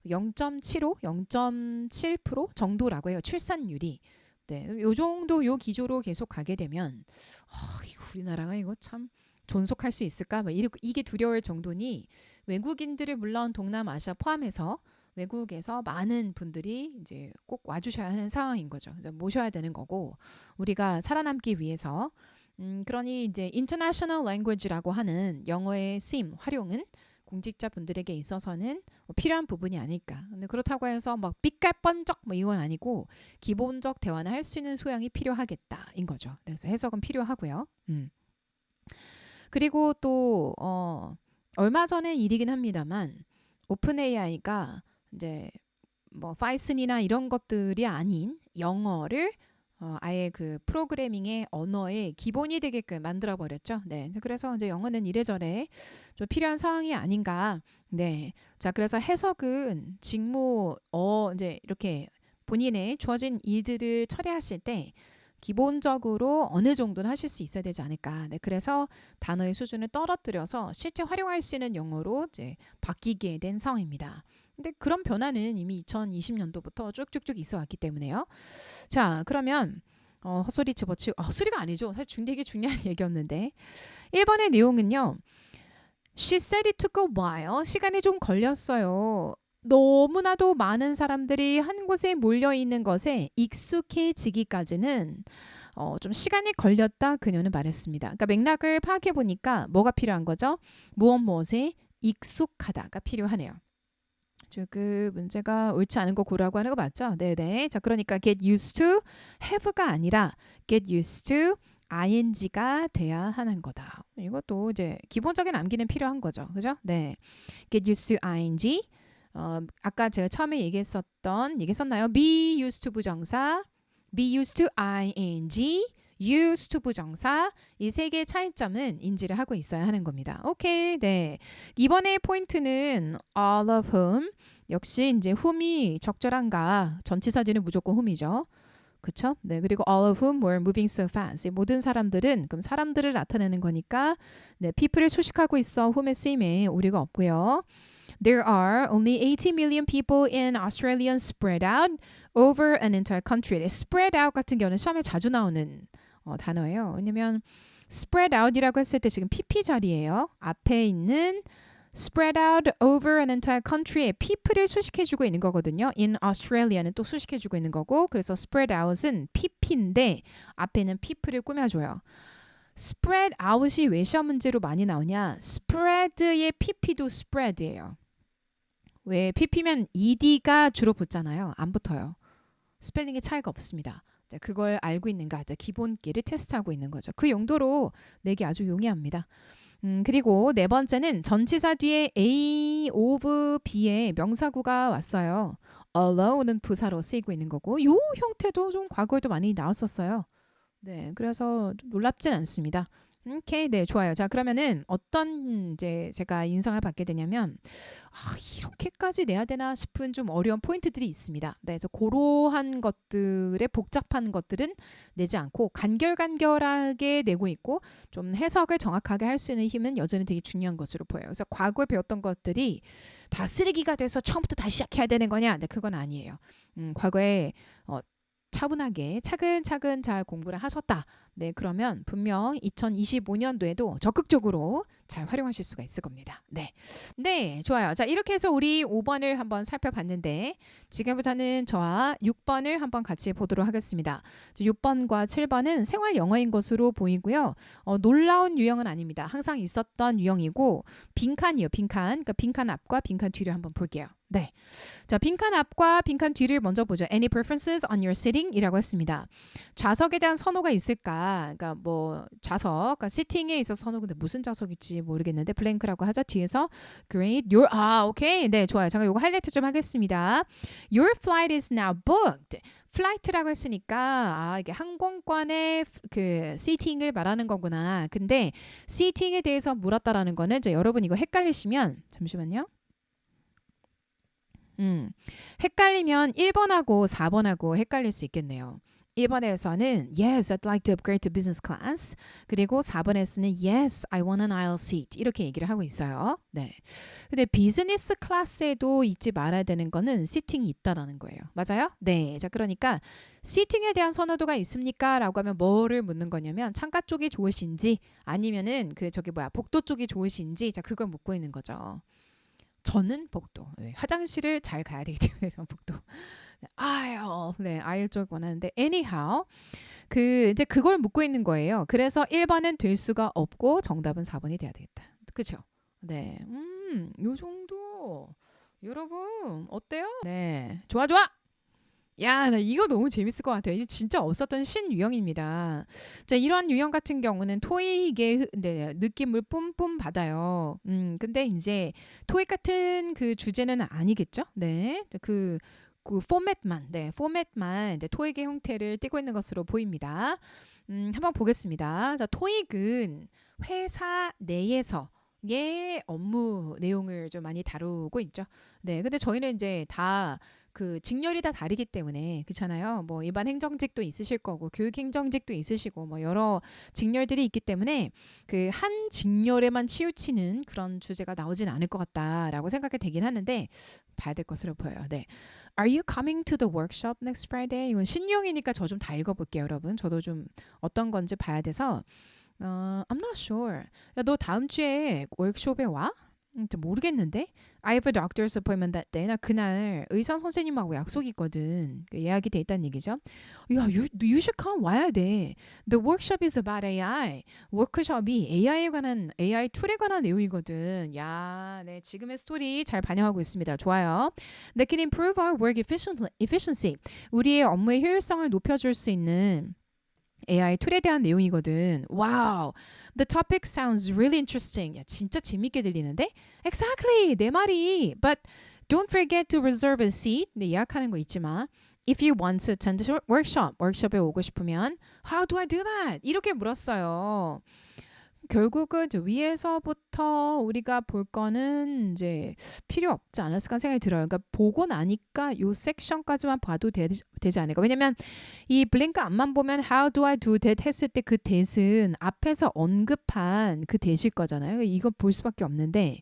0.75, 0.7% 정도라고 해요. 출산율이. 네, 요 정도 요 기조로 계속 가게 되면 이거 우리나라가 이거 참 존속할 수 있을까? 막 이게 두려울 정도니 외국인들을 물론 동남아시아 포함해서 외국에서 많은 분들이 이제 꼭 와주셔야 하는 상황인 거죠. 이제 모셔야 되는 거고 우리가 살아남기 위해서 그러니 이제 international language라고 하는 영어의 쓰임, 활용은 공직자 분들에게 있어서는 필요한 부분이 아닐까. 근데 그렇다고 해서 막 삐깔번쩍 뭐 이건 아니고 기본적 대화는 할 수 있는 소양이 필요하겠다인 거죠. 그래서 해석은 필요하고요. 그리고 또 얼마 전에 일이긴 합니다만 오픈 AI가 이제 뭐 파이썬이나 이런 것들이 아닌 영어를 아예 그 프로그래밍의 언어의 기본이 되게끔 만들어 버렸죠. 네. 그래서 이제 영어는 이래저래 좀 필요한 상황이 아닌가. 네. 자, 그래서 해석은 직무 이제 이렇게 본인의 주어진 일들을 처리하실 때 기본적으로 어느 정도는 하실 수 있어야 되지 않을까. 네, 그래서 단어의 수준을 떨어뜨려서 실제 활용할 수 있는 영어로 이제 바뀌게 된 상황입니다. 근데 그런 변화는 이미 2020년도부터 쭉쭉쭉 있어 왔기 때문에요. 자, 그러면 헛소리 집어치고 헛소리가 아니죠. 사실 되게 중요한 얘기였는데 1번의 내용은요. She said it took a while. 시간이 좀 걸렸어요. 너무나도 많은 사람들이 한 곳에 몰려 있는 것에 익숙해지기까지는 좀 시간이 걸렸다 그녀는 말했습니다. 그러니까 맥락을 파악해 보니까 뭐가 필요한 거죠? 무엇에 익숙하다가 필요하네요. 그 문제가 옳지 않은 거 고르라고 하는 거 맞죠? 네네. 자, 그러니까 get used to have가 아니라 get used to ing가 돼야 하는 거다. 이것도 이제 기본적인 암기는 필요한 거죠. 그죠? 네. get used to ing. 아까 제가 처음에 얘기했었나요? be used to 부정사, be used to ing, used to 부정사 이 세 개의 차이점은 인지를 하고 있어야 하는 겁니다. 오케이, 네. 이번에 포인트는 all of whom 역시 이제 whom이 적절한가? 전치사 뒤는 무조건 whom이죠. 그쵸? 네. 그리고 all of whom were moving so fast. 모든 사람들은 그럼 사람들을 나타내는 거니까 네, people을 수식하고 있어. whom의 쓰임에 오류가 없고요. There are only 80 million people in Australia spread out over an entire country. spread out 같은 경우는 시험에 자주 나오는 단어예요. 왜냐면 spread out이라고 했을 때 지금 PP 자리예요. 앞에 있는 spread out over an entire country의 people을 수식해주고 있는 거거든요. in Australia는 또 수식해주고 있는 거고 그래서 spread out은 PP인데 앞에는 people을 꾸며줘요. spread out이 왜 시험 문제로 많이 나오냐? spread의 PP도 spread예요. 왜 PP면 ED가 주로 붙잖아요. 안 붙어요. 스펠링에 차이가 없습니다. 그걸 알고 있는가? 기본기를 테스트하고 있는 거죠. 그 용도로 내기 아주 용이합니다. 그리고 네 번째는 전치사 뒤에 A, of, B의 명사구가 왔어요. alone은 부사로 쓰이고 있는 거고 이 형태도 좀 과거에도 많이 나왔었어요. 네, 그래서 좀 놀랍진 않습니다. 오케이, 네, 좋아요. 자, 그러면은 어떤 이제 제가 인상을 받게 되냐면 이렇게까지 내야 되나 싶은 좀 어려운 포인트들이 있습니다. 네, 그래서 그러한 것들의 복잡한 것들은 내지 않고 간결간결하게 내고 있고 좀 해석을 정확하게 할 수 있는 힘은 여전히 되게 중요한 것으로 보여요. 그래서 과거에 배웠던 것들이 다 쓰레기가 돼서 처음부터 다시 시작해야 되는 거냐? 네, 그건 아니에요. 과거에 차분하게 차근차근 잘 공부를 하셨다. 네, 그러면 분명 2025년도에도 적극적으로 잘 활용하실 수가 있을 겁니다. 네. 네, 좋아요. 자, 이렇게 해서 우리 5번을 한번 살펴봤는데 지금부터는 저와 6번을 한번 같이 보도록 하겠습니다. 6번과 7번은 생활 영어인 것으로 보이고요. 놀라운 유형은 아닙니다. 항상 있었던 유형이고 빈칸이요, 빈칸. 그러니까 빈칸 앞과 빈칸 뒤를 한번 볼게요. 네. 자, 빈칸 앞과 빈칸 뒤를 먼저 보죠. Any preferences on your sitting? 이라고 했습니다. 좌석에 대한 선호가 있을까? 그러니까 뭐 좌석, 그러니까 sitting에 있어서 선호 근데 무슨 좌석일지 모르겠는데 블랭크라고 하자. 뒤에서 great. 오케이. 네, 좋아요. 잠깐 요거 하이라이트 좀 하겠습니다. Your flight is now booked. 플라이트라고 했으니까 이게 항공권의 그 seating을 말하는 거구나. 근데 seating에 대해서 물었다라는 거는 여러분 이거 헷갈리시면 잠시만요. 헷갈리면 1번하고 4번하고 헷갈릴 수 있겠네요. 1번에서는 Yes, I'd like to upgrade to business class. 그리고 4번에서는 Yes, I want an aisle seat. 이렇게 얘기를 하고 있어요. 네. 근데 비즈니스 클래스에도 잊지 말아야 되는 거는 시팅이 있다라는 거예요. 맞아요? 네. 자, 그러니까 시팅에 대한 선호도가 있습니까? 라고 하면 뭐를 묻는 거냐면 창가 쪽이 좋으신지 아니면은 복도 쪽이 좋으신지 자, 그걸 묻고 있는 거죠. 저는 복도. 네, 화장실을 잘 가야 되기 때문에 저는 복도. 아일 쪽 원하는데 anyhow 이제 그걸 묻고 있는 거예요. 그래서 1번은 될 수가 없고 정답은 4번이 돼야 되겠다. 그렇죠? 네. 요 정도. 여러분 어때요? 네. 좋아. 야, 나 이거 너무 재밌을 것 같아요. 이게 진짜 없었던 신유형입니다. 자, 이런 유형 같은 경우는 토익의 느낌을 뿜뿜 받아요. 근데 이제 토익 같은 그 주제는 아니겠죠? 네. 그 포맷만 이제 토익의 형태를 띠고 있는 것으로 보입니다. 한번 보겠습니다. 자, 토익은 회사 내에서 의 업무 내용을 좀 많이 다루고 있죠. 네, 근데 저희는 이제 다 그 직렬이 다 다르기 때문에 그렇잖아요. 뭐 일반 행정직도 있으실 거고 교육 행정직도 있으시고 뭐 여러 직렬들이 있기 때문에 그 한 직렬에만 치우치는 그런 주제가 나오진 않을 것 같다라고 생각이 되긴 하는데 봐야 될 것으로 보여요. 네. Are you coming to the workshop next Friday? 이건 신유형이니까 저 좀 다 읽어볼게요, 여러분. 저도 좀 어떤 건지 봐야 돼서 I'm not sure. 야, 너 다음 주에 워크숍에 와? 모르겠는데. I have a doctor's appointment that day. 나 그날 의사 선생님하고 약속이 있거든. 예약이 돼 있다는 얘기죠. 야, you should come. 와야 돼. The workshop is about AI. 워크숍이 AI에 관한 AI 툴에 관한 내용이거든. 야, 네, 지금의 스토리 잘 반영하고 있습니다. 좋아요. That can improve our work efficiency. 우리의 업무의 효율성을 높여줄 수 있는 AI 툴에 대한 내용이거든. 와우. The topic sounds really interesting. 야, 진짜 재밌게 들리는데? Exactly. 내 말이. But don't forget to reserve a seat. 네, 예약하는 거 잊지 마. If you want to attend the workshop. 워크숍에 오고 싶으면 How do I do that? 이렇게 물었어요. 결국은 위에서부터 우리가 볼 거는 이제 필요 없지 않았을까 생각이 들어요. 그러니까 보고 나니까 요 섹션까지만 봐도 되지 않을까. 왜냐면 이 블링크 앞만 보면 How do I do that 했을 때 그 that은 앞에서 언급한 그 that일 거잖아요. 이거 볼 수밖에 없는데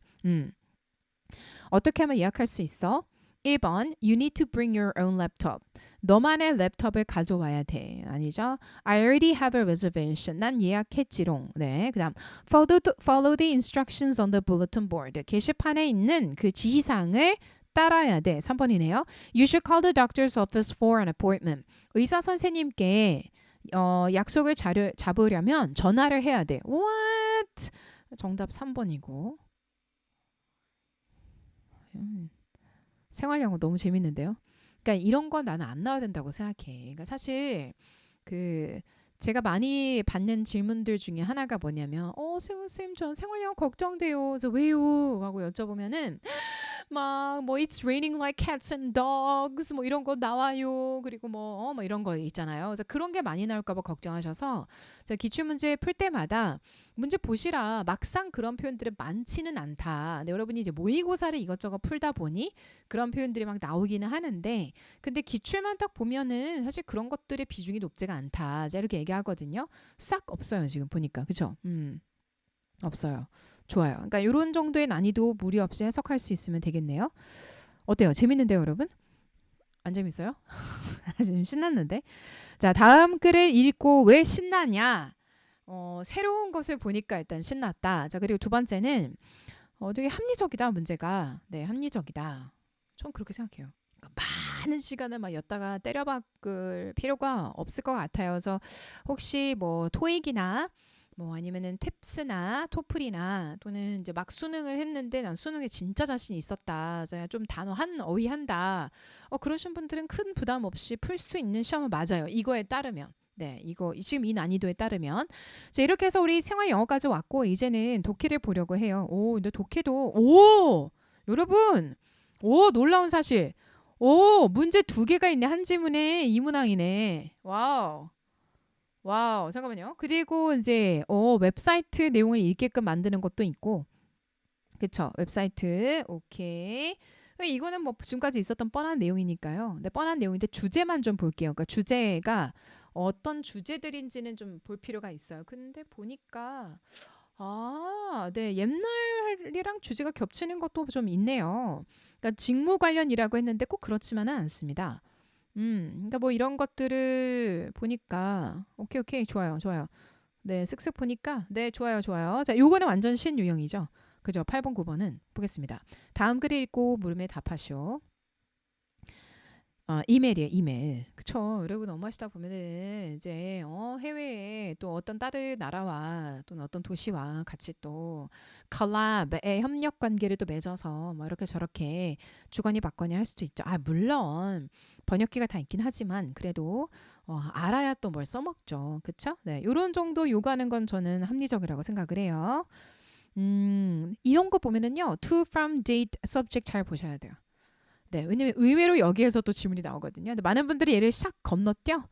어떻게 하면 예약할 수 있어? 1번 You need to bring your own laptop. 너만의 랩톱을 가져와야 돼. 아니죠? I already have a reservation. 난 예약했지롱. 네. 그다음 follow the instructions on the bulletin board. 게시판에 있는 그 지시사항을 따라야 돼. 3번이네요. You should call the doctor's office for an appointment. 의사 선생님께 약속을 잡으려면 전화를 해야 돼. What? 정답 3번이고. 생활영어 너무 재밌는데요. 그러니까 이런 건 나는 안 나와야 된다고 생각해. 그러니까 사실 제가 많이 받는 질문들 중에 하나가 뭐냐면 선생님 전 생활영어 걱정돼요. 그래서 왜요? 하고 여쭤보면은 막 뭐 It's raining like cats and dogs 뭐 이런 거 나와요. 그리고 뭐 이런 거 있잖아요. 그래서 그런 게 많이 나올까 봐 걱정하셔서 제가 기출문제 풀 때마다 문제 보시라. 막상 그런 표현들은 많지는 않다. 근데 여러분이 이제 모의고사를 이것저것 풀다 보니 그런 표현들이 막 나오기는 하는데 근데 기출만 딱 보면은 사실 그런 것들의 비중이 높지가 않다. 제가 이렇게 얘기하거든요. 싹 없어요. 지금 보니까. 그죠? 없어요. 좋아요. 그러니까 이런 정도의 난이도 무리 없이 해석할 수 있으면 되겠네요. 어때요? 재밌는데요, 여러분? 안 재밌어요? 지금 신났는데. 자, 다음 글을 읽고 왜 신나냐? 새로운 것을 보니까 일단 신났다. 자, 그리고 두 번째는 되게 합리적이다, 문제가. 네, 합리적이다. 전 그렇게 생각해요. 그러니까 많은 시간을 막 엿다가 때려박을 필요가 없을 것 같아요. 그래서 혹시 뭐 토익이나 뭐 아니면은 탭스나 토플이나 또는 이제 막 수능을 했는데 난 수능에 진짜 자신 있었다. 제가 좀 단어 한 어휘 한다. 그러신 분들은 큰 부담 없이 풀 수 있는 시험은 맞아요. 이거에 따르면. 네, 이거 지금 이 난이도에 따르면 자, 이렇게 해서 우리 생활 영어까지 왔고 이제는 독해를 보려고 해요. 근데 독해도 여러분, 놀라운 사실. 문제 두 개가 있네. 한 지문에 이문항이네. 와우. 와우, 잠깐만요. 그리고 이제 웹사이트 내용을 읽게끔 만드는 것도 있고, 그쵸? 웹사이트, 오케이. 이거는 뭐 지금까지 있었던 뻔한 내용이니까요. 근데 뻔한 내용인데 주제만 좀 볼게요. 그러니까 주제가 어떤 주제들인지는 좀 볼 필요가 있어요. 근데 보니까 네, 옛날이랑 주제가 겹치는 것도 좀 있네요. 그러니까 직무 관련이라고 했는데 꼭 그렇지만은 않습니다. 그러니까 뭐 이런 것들을 보니까 오케이 좋아요 좋아요. 네 쓱쓱 보니까 네 좋아요 좋아요. 자 요거는 완전 신유형이죠. 그죠? 8번 9번은 보겠습니다. 다음 글 읽고 물음에 답하시오. 이메일이에요, 이메일. 그쵸. 여러분 업무하시다 보면은 이제 해외에 또 어떤 다른 나라와 또는 어떤 도시와 같이 또 컬라브의 협력 관계를 또 맺어서 뭐 이렇게 저렇게 주거니 받거니 할 수도 있죠. 물론 번역기가 다 있긴 하지만 그래도 알아야 또 뭘 써먹죠. 그쵸? 네, 요런 정도 요구하는 건 저는 합리적이라고 생각을 해요. 이런 거 보면은요, to, from, date, subject 잘 보셔야 돼요. 네, 왜냐면 의외로 여기에서 또 질문이 나오거든요. 근데 많은 분들이 얘를 샥 건너뛰어.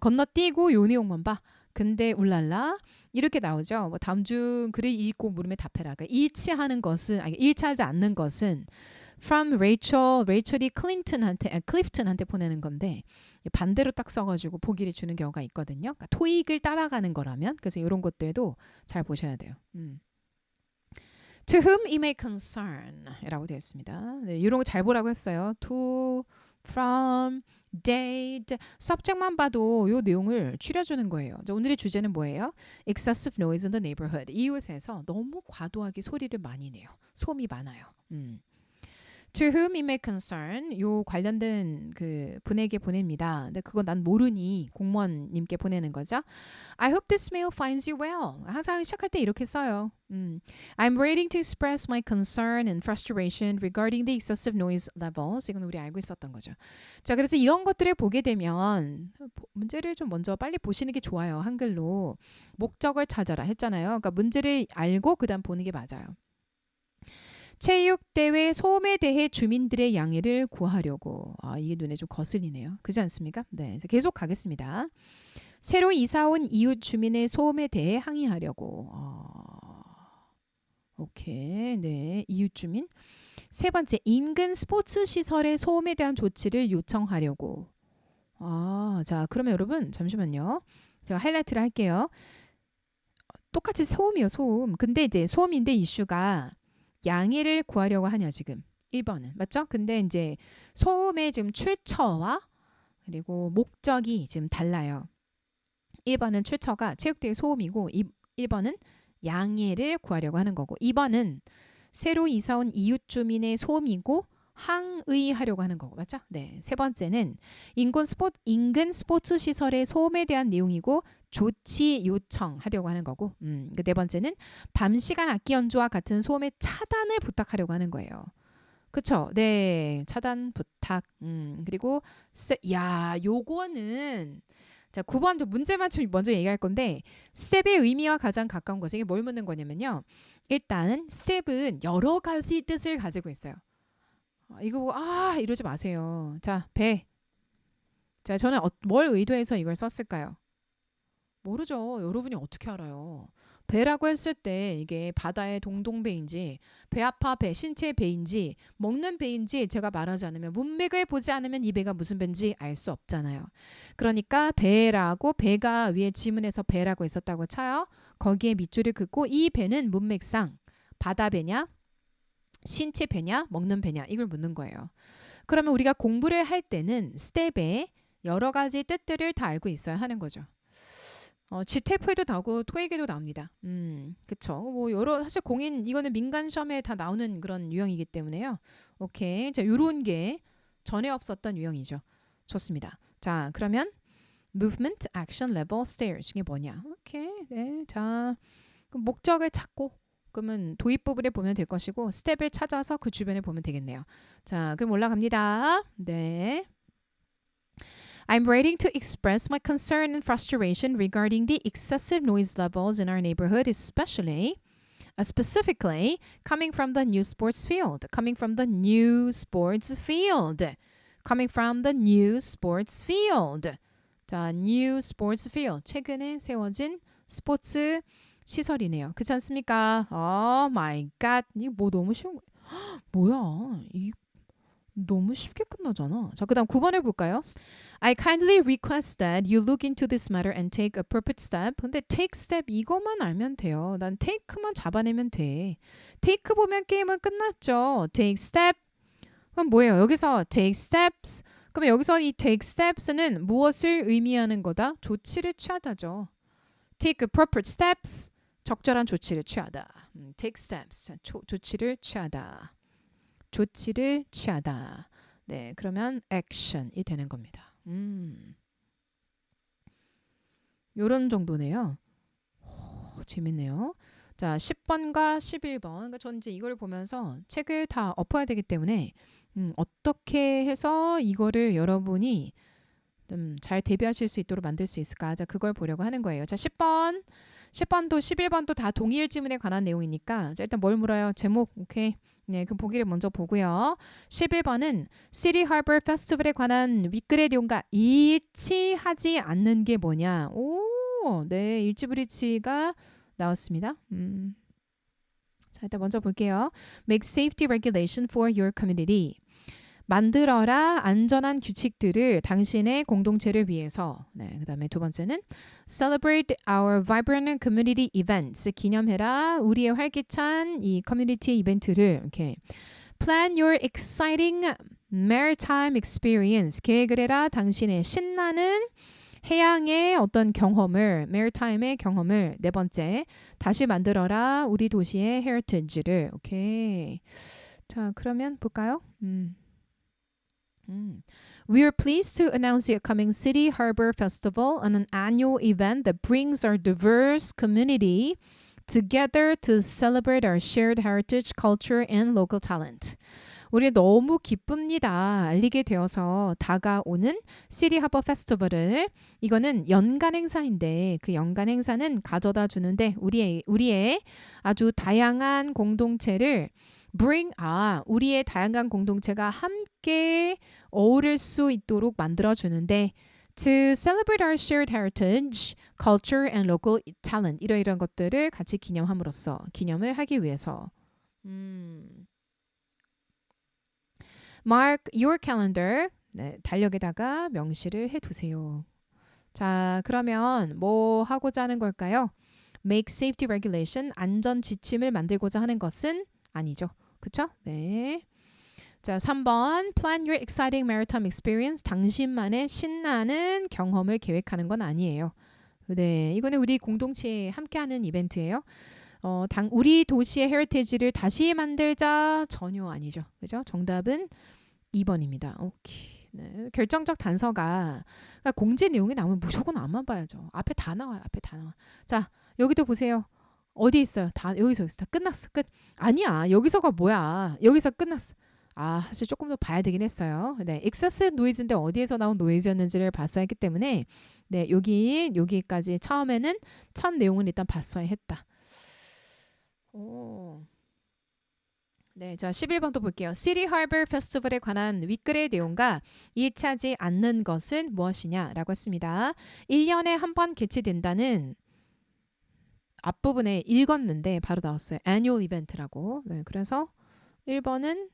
건너뛰고 요 내용만 봐. 근데 울랄라 이렇게 나오죠. 뭐 다음 중 글을 읽고 물음에 답해라. 그러니까 일치하는 것은 일치하지 않는 것은 from 레이첼이 클리프튼한테 보내는 건데 반대로 딱 써가지고 보기를 주는 경우가 있거든요. 그러니까 토익을 따라가는 거라면 그래서 이런 것들도 잘 보셔야 돼요. To whom it may concern 이라고 되어 있습니다. 네, 이런 거 잘 보라고 했어요. To, from, date, subject만 봐도 이 내용을 추려주는 거예요. 오늘의 주제는 뭐예요? Excessive noise in the neighborhood. 이웃에서 너무 과도하게 소리를 많이 내요. 소음이 많아요. To whom it may concern 요 관련된 그 분에게 보냅니다. 근데 그거 난 모르니 공무원님께 보내는 거죠. I hope this mail finds you well. 항상 시작할 때 이렇게 써요. I'm waiting to express my concern and frustration regarding the excessive noise levels. 이건 우리 알고 있었던 거죠. 자, 그래서 이런 것들을 보게 되면 문제를 좀 먼저 빨리 보시는 게 좋아요. 한글로 목적을 찾아라 했잖아요. 그러니까 문제를 알고 그다음 보는 게 맞아요. 체육대회 소음에 대해 주민들의 양해를 구하려고. 이게 눈에 좀 거슬리네요. 그렇지 않습니까? 네, 계속 가겠습니다. 새로 이사온 이웃 주민의 소음에 대해 항의하려고. 오케이, 네, 이웃 주민. 세 번째, 인근 스포츠 시설의 소음에 대한 조치를 요청하려고. 자, 그러면 여러분 잠시만요. 제가 하이라이트를 할게요. 똑같이 소음이요, 소음. 근데 이제 소음인데 이슈가 양해를 구하려고 하냐 지금 1번은 맞죠? 근데 이제 소음의 지금 출처와 그리고 목적이 지금 달라요. 1번은 출처가 체육대회 소음이고 1번은 양해를 구하려고 하는 거고 2번은 새로 이사온 이웃 주민의 소음이고 항의하려고 하는 거고 맞죠? 네, 세 번째는 인근 스포츠 시설의 소음에 대한 내용이고 조치 요청하려고 하는 거고 네 번째는 밤 시간 악기 연주와 같은 소음의 차단을 부탁하려고 하는 거예요. 그쵸? 네, 차단 부탁. 그리고 요거는 자 9번 문제 맞춤 먼저 얘기할 건데 step의 의미와 가장 가까운 것은 이게 뭘 묻는 거냐면요. 일단 step은 여러 가지 뜻을 가지고 있어요. 이거 보고 이러지 마세요. 자, 배. 자, 저는 뭘 의도해서 이걸 썼을까요? 모르죠. 여러분이 어떻게 알아요? 배라고 했을 때 이게 바다의 동동배인지 배 아파 배 신체 배인지 먹는 배인지 제가 말하지 않으면 문맥을 보지 않으면 이 배가 무슨 배인지 알 수 없잖아요. 그러니까 배라고 배가 위에 지문에서 배라고 있었다고 쳐요. 거기에 밑줄을 긋고 이 배는 문맥상 바다 배냐 신체 배냐 먹는 배냐 이걸 묻는 거예요. 그러면 우리가 공부를 할 때는 스텝의 여러 가지 뜻들을 다 알고 있어야 하는 거죠. GTF에도 나오고 토익에도 나옵니다. 그쵸. 뭐 사실 공인 이거는 민간 시험에 다 나오는 그런 유형이기 때문에요. 오케이. 자, 요런 게 전에 없었던 유형이죠. 좋습니다. 자, 그러면 movement, action, level, stairs 중에 뭐냐? 오케이. 네. 자, 그럼 목적을 찾고 그러면 도입 부분에 보면 될 것이고 스텝을 찾아서 그 주변에 보면 되겠네요. 자, 그럼 올라갑니다. 네. I'm writing to express my concern and frustration regarding the excessive noise levels in our neighborhood, specifically coming from the new sports field. Coming from the new sports field. Coming from the new sports field. 자, new sports field. 최근에 세워진 스포츠 시설이네요. 그렇지 않습니까? Oh my god. 이거 뭐 너무 쉬운 거. 뭐야? 이 너무 쉽게 끝나잖아. 자, 그다음 9번을 볼까요? I kindly request that you look into this matter and take appropriate step. 근데 take step 이것만 알면 돼요. 난 take만 잡아내면 돼. take 보면 게임은 끝났죠. take step. 그럼 뭐예요? 여기서 take steps. 그러면 여기서 이 take steps는 무엇을 의미하는 거다? 조치를 취하다죠. take appropriate steps. 적절한 조치를 취하다. take steps. 조치를 취하다. 조치를 취하다. 네, 그러면 action이 되는 겁니다. 요런 정도네요. 오, 재밌네요. 자, 10번과 11번. 그러니까 저는 이제 이걸 보면서 책을 다 엎어야 되기 때문에 어떻게 해서 이거를 여러분이 좀 잘 대비하실 수 있도록 만들 수 있을까? 자, 그걸 보려고 하는 거예요. 자, 10번도 11번도 다 동일 지문에 관한 내용이니까 자, 일단 뭘 물어요? 제목. 오케이. 네, 그 보기를 먼저 보고요. 11번은 City Harbor Festival에 관한 윗글의 내용과 일치하지 않는 게 뭐냐? 오, 네, 일치불일치가 나왔습니다. 자, 일단 먼저 볼게요. Make safety regulation for your community. 만들어라 안전한 규칙들을 당신의 공동체를 위해서. 네, 그다음에 두 번째는 Celebrate our vibrant community events. 기념해라 우리의 활기찬 이 커뮤니티 이벤트를. 이렇게 Plan your exciting maritime experience. 계획을 해라 당신의 신나는 해양의 어떤 경험을, maritime의 경험을. 네 번째, 다시 만들어라 우리 도시의 heritage를. 오케이. 자, 그러면 볼까요? We are pleased to announce the upcoming City Harbor Festival, an annual event that brings our diverse community together to celebrate our shared heritage, culture, and local talent. 우리 너무 기쁩니다. 알리게 되어서 다가오는 시티 하버 페스티벌을 이거는 연간 행사인데 그 연간 행사는 가져다 주는데 우리의 아주 다양한 공동체를 우리의 다양한 공동체가 함께 어우를 수 있도록 만들어주는데 to celebrate our shared heritage, culture and local talent 이러이러한 것들을 같이 기념을 하기 위해서 Mark your calendar 네, 달력에다가 명시를 해두세요. 자, 그러면 뭐 하고자 하는 걸까요? Make safety regulation 안전 지침을 만들고자 하는 것은 아니죠. 그쵸? 네. 자, 3번 Plan your exciting maritime experience. 당신만의 신나는 경험을 계획하는 건 아니에요. 네, 이거는 우리 공동체에 함께하는 이벤트예요. 우리 도시의 헤리티지를 다시 만들자 전혀 아니죠. 그죠? 정답은 2번입니다. 오케이. 네. 결정적 단서가 그러니까 공지 내용이 나오면 무조건 안만 봐야죠. 앞에 다 나와요. 앞에 다 나와. 자, 여기도 보세요. 어디 있어요? 다 여기서 다 끝났어. 끝. 아니야. 여기서가 뭐야? 여기서 끝났어. 아, 사실 조금 더 봐야 되긴 했어요. 네, excessive noise인데 어디에서 나온 noise였는지를 봤어야 했기 때문에 네, 여기까지 처음에는 첫 내용은 일단 봤어야 했다. 오. 네, 자 11번도 볼게요. City Harbor Festival에 관한 윗글의 내용과 일치하지 않는 것은 무엇이냐라고 했습니다. 1년에 한 번 개최된다는 앞부분에 읽었는데 바로 나왔어요. Annual Event라고. 네, 그래서 1번은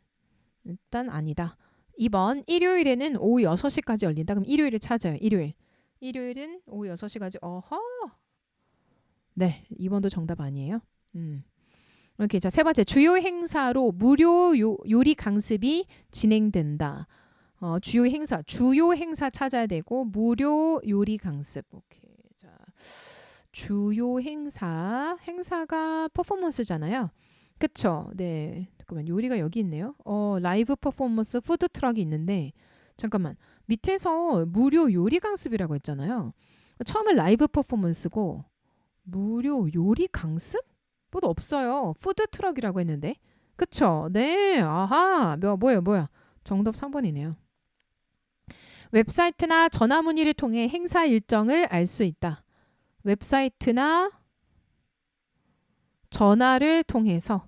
일단 아니다. 2번 일요일에는 오후 6시까지 열린다. 그럼 일요일을 찾아요. 일요일은 오후 6시까지. 어허. 네, 2번도 정답 아니에요. 이렇게 자, 세 번째 주요 행사로 무료 요리 강습이 진행된다. 주요 행사 찾아야 되고 무료 요리 강습. 오케이. 자, 주요 행사가 퍼포먼스잖아요. 그쵸? 네. 잠깐만 요리가 여기 있네요. 라이브 퍼포먼스 푸드 트럭이 있는데 잠깐만 밑에서 무료 요리 강습이라고 했잖아요. 처음에 라이브 퍼포먼스고 무료 요리 강습? 뭐도 없어요. 푸드 트럭이라고 했는데. 그쵸? 네. 아하. 뭐야. 정답 3번이네요. 웹사이트나 전화 문의를 통해 행사 일정을 알 수 있다. 웹사이트나 전화를 통해서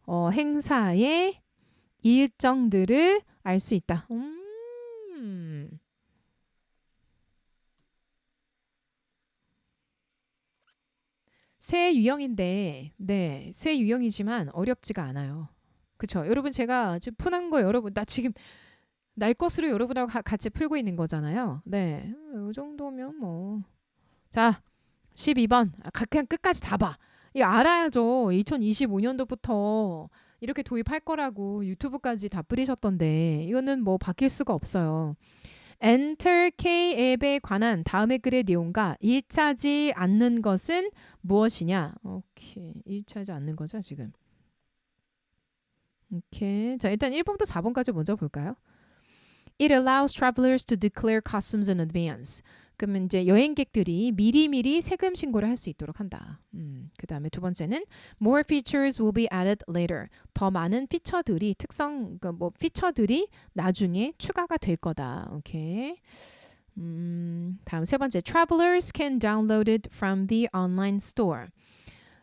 행사의 일정들을 알 수 있다. 새 유형인데, 네, 새 유형이지만 어렵지가 않아요. 그쵸? 여러분 제가 지금 푸는 거 여러분 나 지금 날 것으로 여러분하고 같이 풀고 있는 거잖아요. 네, 이 정도면 뭐. 자, 12번. 그냥 끝까지 다 봐. 이거 알아야죠. 2025년도부터 이렇게 도입할 거라고 유튜브까지 다 뿌리셨던데 이거는 뭐 바뀔 수가 없어요. Enter K 앱에 관한 다음의 글의 내용과 일치하지 않는 것은 무엇이냐? 오케이. 일치하지 않는 거죠, 지금. 오케이. 자, 일단 1번부터 4번까지 먼저 볼까요? It allows travelers to declare customs in advance. 그러면 이제 여행객들이 미리미리 세금 신고를 할 수 있도록 한다. 그 다음에 두 번째는 more features will be added later. 더 많은 피처들이 그러니까 뭐 피처들이 나중에 추가가 될 거다. 오케이. 다음 세 번째 travelers can download it from the online store.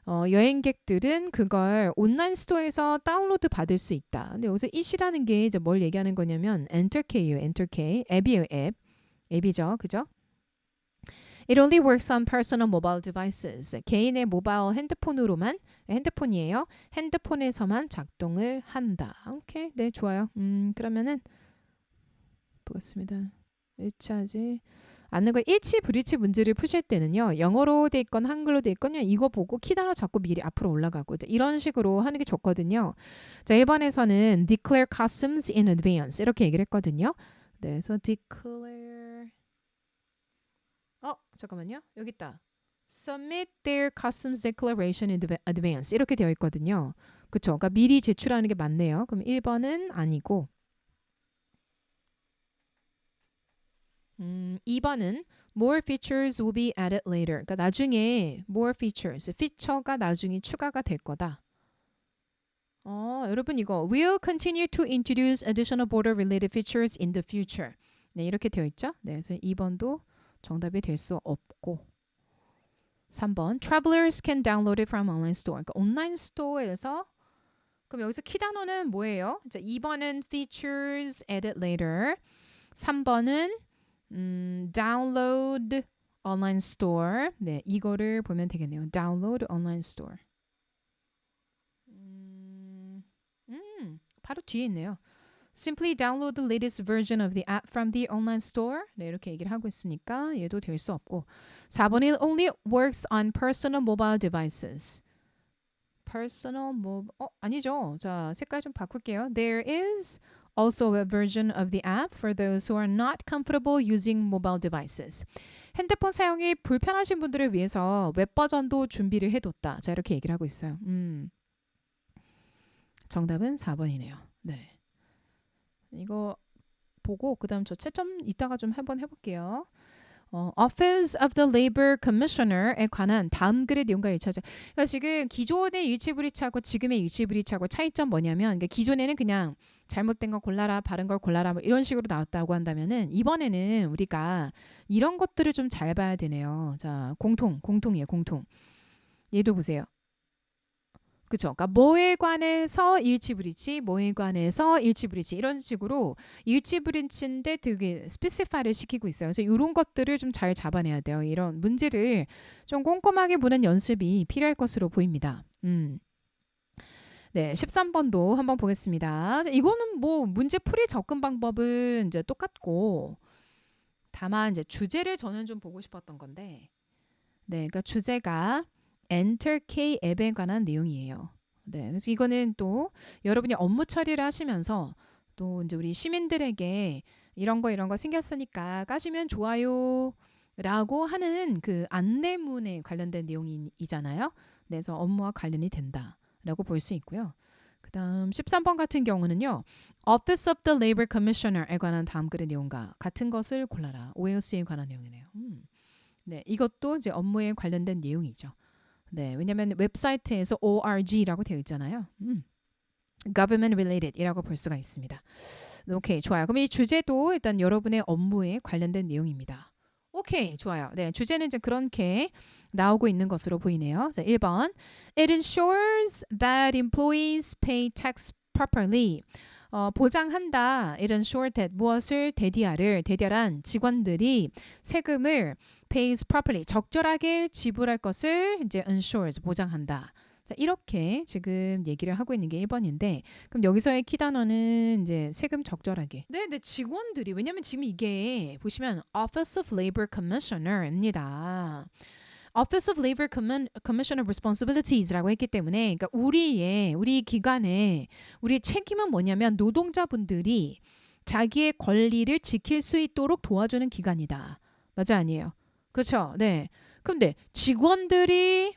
여행객들은 그걸 온라인 스토어에서 다운로드 받을 수 있다. 근데 여기서 it이라는 게 이제 뭘 얘기하는 거냐면 enterK예요. enterK 앱이에요. 앱이죠. 그죠? It only works on personal mobile devices. 개인의 모바일 핸드폰이에요. 핸드폰에서만 작동을 한다. 오케이. 네, 좋아요. 그러면은 보겠습니다. 일치하지 않는 거 일치 불일치 문제를 푸실 때는요. 영어로 돼 있건 한글로 돼 있건 이거 보고 키 단어 잡고 미리 앞으로 올라가고 이런 식으로 하는 게 좋거든요. 자, 1번에서는 declare customs in advance 이렇게 얘기를 했거든요. 네, 그래서 declare 잠깐만요. 여기 있다. Submit their customs declaration in advance 이렇게 되어 있거든요. 그쵸? 그러니까 미리 제출하는 게 맞네요. 그럼 1번은 아니고 2번은 more features will be added later. 그러니까 나중에 more features, 피처가 나중에 추가가 될 거다. 여러분 이거 will continue to introduce additional border related features in the future. 네, 이렇게 되어 있죠? 네, 그래서 2번도 정답이 될 수 없고 3번 travelers can download it from online store. 그러니까 온라인 스토어에서 그럼 여기서 키 단어는 뭐예요? 자, 2번은 features added later. 3번은 download online store. 네, 이거를 보면 되겠네요. download online store. 바로 뒤에 있네요. Simply download the latest version of the app from the online store. 네, 이렇게 얘기를 하고 있으니까 얘도 될 수 없고 4번은 only works on personal mobile devices. 아니죠. 자, 색깔 좀 바꿀게요. There is also a version of the app for those who are not comfortable using mobile devices. 핸드폰 사용이 불편하신 분들을 위해서 웹 버전도 준비를 해뒀다. 자, 이렇게 얘기를 하고 있어요. 정답은 4번이네요. 네. 이거 보고 그다음 저 채점 이따가 좀 한번 해볼게요. Office of the Labor Commissioner에 관한 다음 글의 내용과 일치하자. 그러니까 지금 기존의 일치불이치하고 지금의 일치불이치하고 차이점 뭐냐면 그러니까 기존에는 그냥 잘못된 거 골라라, 바른 걸 골라라 뭐 이런 식으로 나왔다고 한다면은 이번에는 우리가 이런 것들을 좀 잘 봐야 되네요. 자, 공통이에요. 공통. 얘도 보세요. 그쵸? 그러니까 뭐에 관해서 일치불이치, 뭐에 관해서 일치불이치 이런 식으로 일치불이치인데 되게 스페시파이를 시키고 있어요. 그래서 이런 것들을 좀 잘 잡아내야 돼요. 이런 문제를 좀 꼼꼼하게 보는 연습이 필요할 것으로 보입니다. 네, 13번도 한번 보겠습니다. 이거는 뭐 문제 풀이 접근 방법은 이제 똑같고 다만 이제 주제를 저는 좀 보고 싶었던 건데, 네, 그러니까 주제가 Enter K 앱에 관한 내용이에요. 네, 그래서 이거는 또 여러분이 업무 처리를 하시면서 또 이제 우리 시민들에게 이런 거 생겼으니까 까시면 좋아요라고 하는 그 안내문에 관련된 내용이잖아요. 그래서 업무와 관련이 된다라고 볼 수 있고요. 그다음 13번 같은 경우는요. Office of the Labor Commissioner에 관한 다음 글의 내용과 같은 것을 골라라. OLC에 관한 내용이네요. 네, 이것도 이제 업무에 관련된 내용이죠. 네, 왜냐하면 웹사이트에서 ORG라고 되어 있잖아요. Government Related이라고 볼 수가 있습니다. 오케이, 좋아요. 그럼 이 주제도 일단 여러분의 업무에 관련된 내용입니다. 오케이, 좋아요. 네, 주제는 이제 그렇게 나오고 있는 것으로 보이네요. 자, 1번. It ensures that employees pay tax properly. 보장한다. It ensures that 무엇을 대디할 직원들이 세금을 pays properly 적절하게 지불할 것을 이제 ensures 보장한다. 자, 이렇게 지금 얘기를 하고 있는 게 1번인데 그럼 여기서의 키 단어는 이제 세금 적절하게. 네, 근데 직원들이 왜냐면 지금 이게 보시면 Office of Labor Commissioner입니다. Office of Labor Commissioner Responsibilities라고 했기 때문에 그러니까 우리 기관의 우리의 책임은 뭐냐면 노동자분들이 자기의 권리를 지킬 수 있도록 도와주는 기관이다. 맞아 아니에요? 그렇죠? 네. 근데 직원들이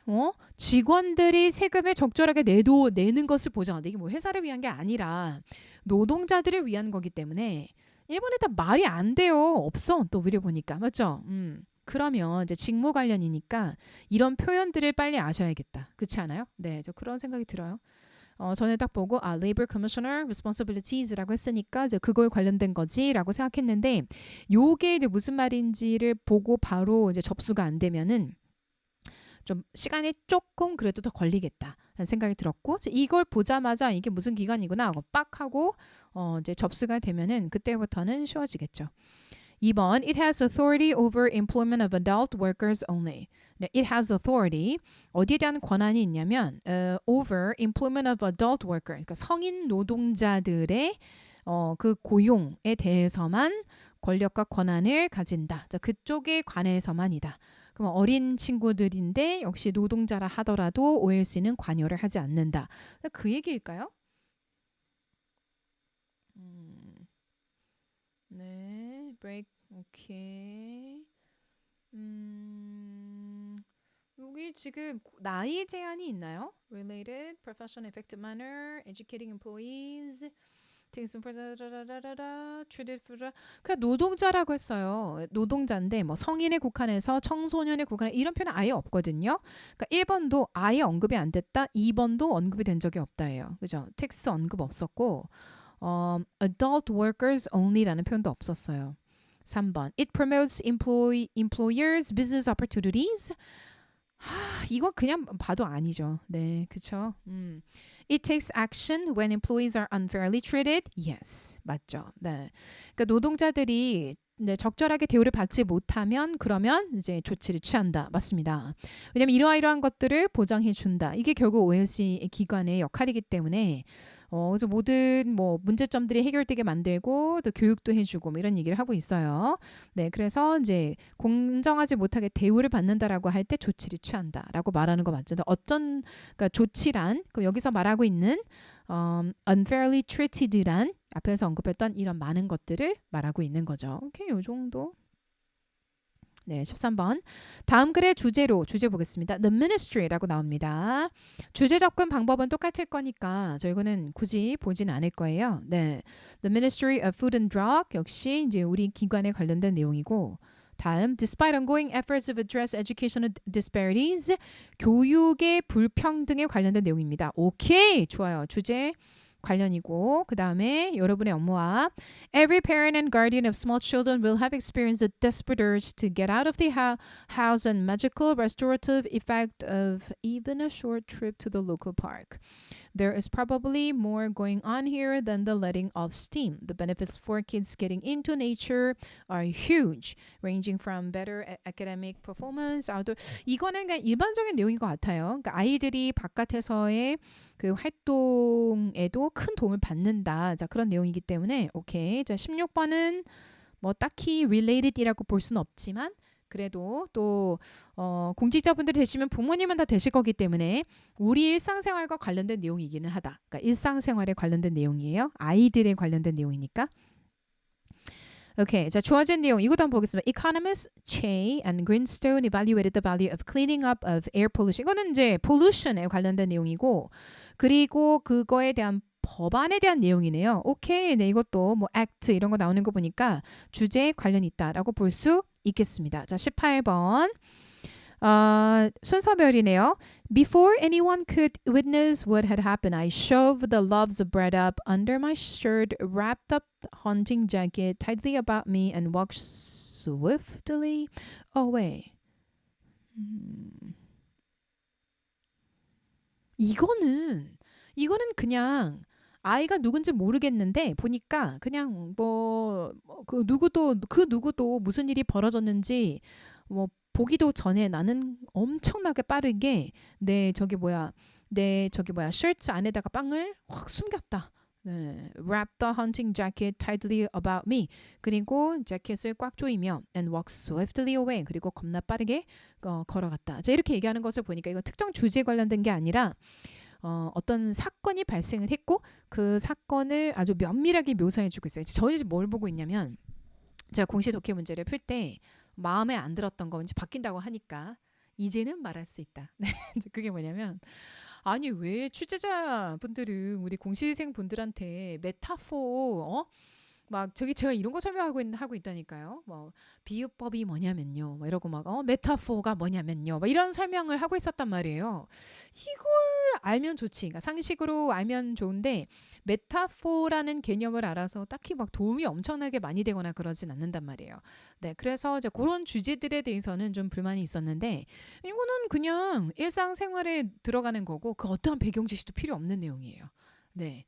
세금을 적절하게 내는 것을 보장한다. 이게 뭐 회사를 위한 게 아니라 노동자들을 위한 거기 때문에 일본에다 말이 안 돼요. 없어. 또 우리 보니까 맞죠? 그러면 이제 직무 관련이니까 이런 표현들을 빨리 아셔야겠다. 그렇지 않아요? 네, 저 그런 생각이 들어요. 저는 딱 보고 Labor Commissioner Responsibilities라고 했으니까 이제 그거에 관련된 거지라고 생각했는데 요게 이제 무슨 말인지를 보고 바로 이제 접수가 안 되면은 좀 시간이 조금 그래도 더 걸리겠다라는 생각이 들었고 이걸 보자마자 이게 무슨 기관이구나 하고 빡 하고 이제 접수가 되면은 그때부터는 쉬워지겠죠. 2번, it has authority over employment of adult workers only. 네, it has authority. 어디에 대한 권한이 있냐면 over employment of adult workers. 그러니까 성인 노동자들의 그 고용에 대해서만 권력과 권한을 가진다. 자, 그쪽에 관해서만이다. 그럼 어린 친구들인데 역시 노동자라 하더라도 OLC는 관여를 하지 않는다. 그 얘기일까요? 네, break. 오케이. 여기 지금 나이 제한이 있나요? Related, professional, effective manner, educating employees, taking some treated for 그냥 노동자라고 했어요. 노동자인데 뭐 성인에 국한해서 청소년에 국한해 이런 표현 아예 없거든요. 그러니까 1번도 아예 언급이 안 됐다. 2번도 언급이 된 적이 없다예요. 그죠? 텍스 언급 없었고 adult workers only라는 표현도 없었어요. 3번. It promotes employers' business opportunities. 이건 그냥 봐도 아니죠. 네, 그쵸? It takes action when employees are unfairly treated. Yes, 맞죠. 네, 그러니까 노동자들이 적절하게 대우를 받지 못하면 그러면 이제 조치를 취한다. 맞습니다. 왜냐하면 이러한 것들을 보장해 준다. 이게 결국 OLC 기관의 역할이기 때문에 그래서 모든 뭐 문제점들이 해결되게 만들고 또 교육도 해주고 뭐 이런 얘기를 하고 있어요. 네, 그래서 이제 공정하지 못하게 대우를 받는다라고 할 때 조치를 취한다라고 말하는 거 맞죠? 그러니까 조치란 여기서 말하고 있는 unfairly treated란 앞에서 언급했던 이런 많은 것들을 말하고 있는 거죠. 오케이, 요 정도. 네, 13번. 다음 글의 주제 보겠습니다. The ministry라고 나옵니다. 주제 접근 방법은 똑같을 거니까 저희는 굳이 보진 않을 거예요. 네, The Ministry of Food and Drug 역시 이제 우리 기관에 관련된 내용이고, 다음, despite ongoing efforts to address educational disparities, 교육의 불평등에 관련된 내용입니다. 오케이, 좋아요. 주제 관련이고 그 다음에 여러분의 업무와 Every parent and guardian of small children will have experienced the desperate urge to get out of the house and magical restorative effect of even a short trip to the local park. There is probably more going on here than the letting off steam. The benefits for kids getting into nature are huge, ranging from better academic performance, outdoor. 이거는 그냥 일반적인 내용인 것 같아요. 그러니까 아이들이 바깥에서의 그 활동에도 큰 도움을 받는다. 자, 그런 내용이기 때문에 오케이. 자, 16번은 뭐 딱히 related이라고 볼 수는 없지만 그래도 또 공직자분들이 되시면 부모님은 다 되실 거기 때문에 우리 일상생활과 관련된 내용이기는 하다. 그러니까 일상생활에 관련된 내용이에요. 아이들에 관련된 내용이니까. 오케이. 자, 주어진 내용 이것도 한번 보겠습니다. Economists Che and Greenstone evaluated the value of cleaning up of air pollution. 이거는 이제 pollution에 관련된 내용이고 그리고 그거에 대한 법안에 대한 내용이네요. 오케이. 네, 이것도 뭐 act 이런 거 나오는 거 보니까 주제에 관련이 있다라고 볼 수 있겠습니다. 자, 18번. 순서별이네요. Before anyone could witness what had happened, I shoved the loaves of bread up under my shirt, wrapped up the hunting jacket tightly about me, and walked swiftly away. 이거는 그냥 아이가 누군지 모르겠는데 보니까 그냥 뭐 그 누구도 무슨 일이 벌어졌는지 뭐 보기도 전에 나는 엄청나게 빠르게 내 셔츠 안에다가 빵을 확 숨겼다. 네, wrap the hunting jacket tightly about me. 그리고 재킷을 꽉 조이며 and walk swiftly away. 그리고 겁나 빠르게 걸어갔다. 자, 이렇게 얘기하는 것을 보니까 이거 특정 주제에 관련된 게 아니라 어떤 사건이 발생을 했고 그 사건을 아주 면밀하게 묘사해주고 있어요. 저는 이제 뭘 보고 있냐면 제가 공시 독해 문제를 풀 때 마음에 안 들었던 거 이제 바뀐다고 하니까 이제는 말할 수 있다. 그게 뭐냐면 아니 왜 출제자분들은 우리 공시생 분들한테 메타포 막 저기 제가 이런 거 하고 있다니까요. 뭐 비유법이 뭐냐면요. 뭐 이러고 막 메타포가 뭐냐면요. 막 이런 설명을 하고 있었단 말이에요. 이걸 알면 좋지. 그러니까 상식으로 알면 좋은데 메타포라는 개념을 알아서 딱히 막 도움이 엄청나게 많이 되거나 그러진 않는단 말이에요. 네, 그래서 이제 그런 주제들에 대해서는 좀 불만이 있었는데 이거는 그냥 일상생활에 들어가는 거고 그 어떠한 배경 지식도 필요 없는 내용이에요. 네.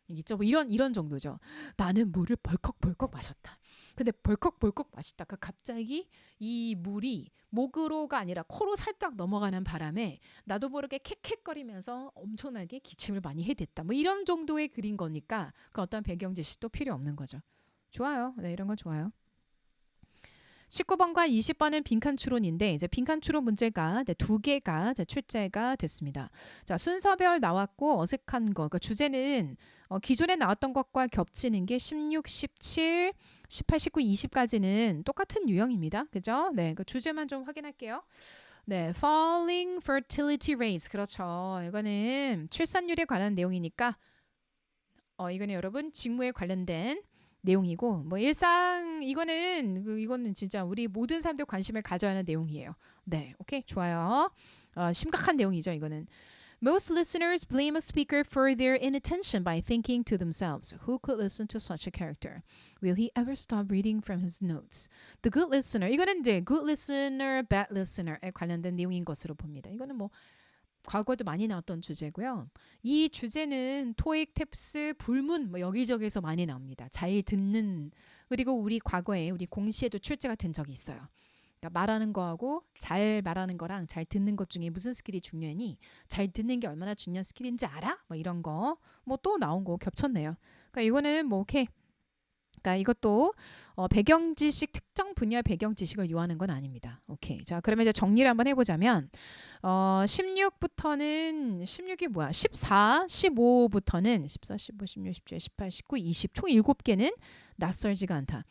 있죠. 뭐 이런 정도죠. 나는 물을 벌컥벌컥 마셨다. 근데 벌컥벌컥 마시다가 갑자기 이 물이 목으로가 아니라 코로 살짝 넘어가는 바람에 나도 모르게 캑캑거리면서 엄청나게 기침을 많이 해댔다. 뭐 이런 정도의 글인 거니까 그 어떤 배경 지식도 필요 없는 거죠. 좋아요. 네, 이런 건 좋아요. 19번과 20번은 빈칸 추론인데 이제 빈칸 추론 문제가 두 개가 출제가 됐습니다. 자, 순서별 나왔고 어색한 거. 그러니까 주제는 기존에 나왔던 것과 겹치는 게 16, 17, 18, 19, 20까지는 똑같은 유형입니다. 그죠? 네, 그 주제만 좀 확인할게요. 네, falling fertility rates. 그렇죠. 이거는 출산율에 관한 내용이니까 이거는 여러분 직무에 관련된 내용이고 뭐 일상 이거는 진짜 우리 모든 사람들 관심을 가져야 하는 내용이에요. 네, 오케이 좋아요. 심각한 내용이죠. 이거는 Most listeners blame a speaker for their inattention by thinking to themselves, who could listen to such a character? Will he ever stop reading from his notes? The good listener. 이거는 이제 good listener, bad listener에 관련된 내용인 것으로 봅니다. 이거는 뭐 과거에도 많이 나왔던 주제고요. 이 주제는 토익, 탭스, 불문 뭐 여기저기에서 많이 나옵니다. 잘 듣는 그리고 우리 과거에 우리 공시에도 출제가 된 적이 있어요. 그러니까 말하는 거하고 잘 말하는 거랑 잘 듣는 것 중에 무슨 스킬이 중요하니 잘 듣는 게 얼마나 중요한 스킬인지 알아? 뭐 이런 거 뭐 또 나온 거 겹쳤네요. 그러니까 이거는 뭐 오케이. 그러니까 이것도 배경 지식 특정 분야 배경 지식을 요하는 건 아닙니다. 오케이. 자, 그러면 이제 정리를 한번 해보자면 16부터는 16이 뭐야? 14, 15부터는 14, 15, 16, 17, 18, 19, 20 총 7개는 낯설지가 않다.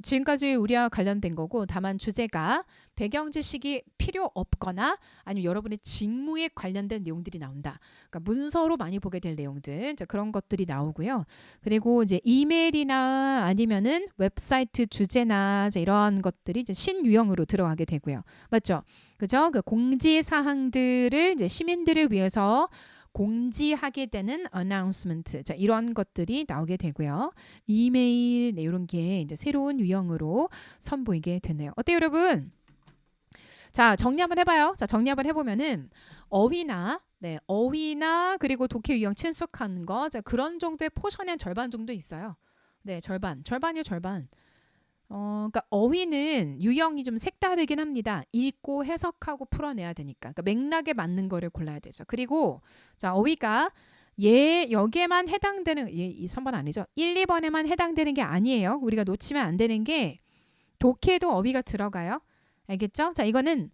지금까지 우리와 관련된 거고 다만 주제가 배경 지식이 필요 없거나 아니면 여러분의 직무에 관련된 내용들이 나온다. 그러니까 문서로 많이 보게 될 내용들 그런 것들이 나오고요. 그리고 이제 이메일이나 아니면은 웹사이트 주제나 이런 것들이 이제 신유형으로 들어가게 되고요. 맞죠? 그죠? 그 공지 사항들을 이제 시민들을 위해서 공지하게 되는 announcement. 자, 이런 것들이 나오게 되고요. 이메일 이런 게 이제 새로운 유형으로 선보이게 되네요. 어때요, 여러분? 자, 정리 한번 해봐요. 자, 정리 한번 해보면은 어휘나 그리고 독해 유형 친숙한 거, 자, 그런 정도의 포션의 한 절반 정도 있어요. 네, 절반이요, 절반. 그러니까 어휘는 유형이 좀 색다르긴 합니다. 읽고 해석하고 풀어내야 되니까. 그러니까 맥락에 맞는 거를 골라야 되죠. 그리고 자, 어휘가 여기에만 해당되는 이 3번 아니죠. 1, 2번에만 해당되는 게 아니에요. 우리가 놓치면 안 되는 게 독해도 어휘가 들어가요. 알겠죠? 자, 이거는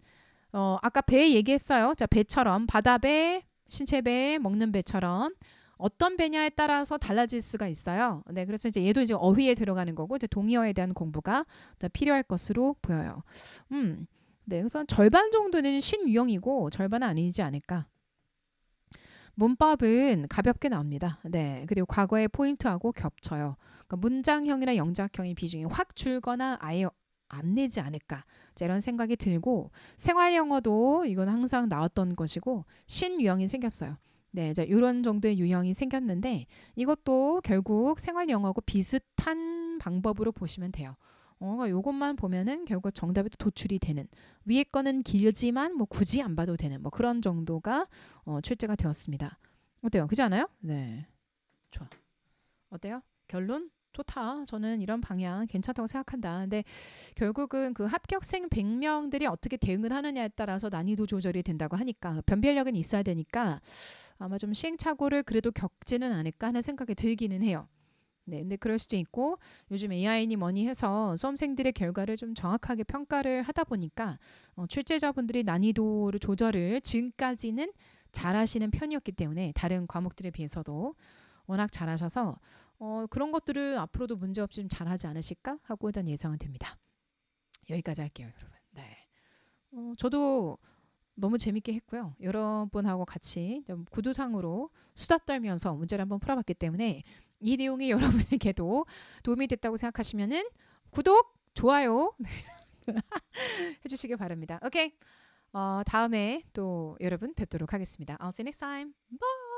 아까 배 얘기했어요. 자, 배처럼 바다배, 신체배, 먹는 배처럼 어떤 배냐에 따라서 달라질 수가 있어요. 네, 그래서 이제 얘도 이제 어휘에 들어가는 거고 이제 동의어에 대한 공부가 필요할 것으로 보여요. 네, 그래서 절반 정도는 신유형이고 절반은 아니지 않을까. 문법은 가볍게 나옵니다. 네, 그리고 과거의 포인트하고 겹쳐요. 그러니까 문장형이나 영작형의 비중이 확 줄거나 아예 안 내지 않을까. 이런 생각이 들고 생활 영어도 이건 항상 나왔던 것이고 신유형이 생겼어요. 네, 이제 이런 정도의 유형이 생겼는데 이것도 결국 생활 영어하고 비슷한 방법으로 보시면 돼요. 요것만 보면은 결국 정답이 도출이 되는 위에 거는 길지만 뭐 굳이 안 봐도 되는 뭐 그런 정도가 출제가 되었습니다. 어때요? 그렇지 않아요? 네, 좋아. 어때요? 결론? 좋다. 저는 이런 방향 괜찮다고 생각한다. 근데 결국은 그 합격생 100명들이 어떻게 대응을 하느냐에 따라서 난이도 조절이 된다고 하니까 변별력은 있어야 되니까 아마 좀 시행착오를 그래도 겪지는 않을까 하는 생각이 들기는 해요. 네, 근데 그럴 수도 있고 요즘 AI니 뭐니 해서 수험생들의 결과를 좀 정확하게 평가를 하다 보니까 출제자분들이 난이도를 조절을 지금까지는 잘하시는 편이었기 때문에 다른 과목들에 비해서도 워낙 잘하셔서 그런 것들을 앞으로도 문제없이 좀 잘하지 않으실까 하고 일단 예상은 됩니다. 여기까지 할게요, 여러분. 네, 저도 너무 재밌게 했고요. 여러분하고 같이 좀 구두상으로 수다 떨면서 문제를 한번 풀어봤기 때문에 이 내용이 여러분에게도 도움이 됐다고 생각하시면은 구독, 좋아요 해주시기 바랍니다. 오케이. 다음에 또 여러분 뵙도록 하겠습니다. I'll see you next time. Bye.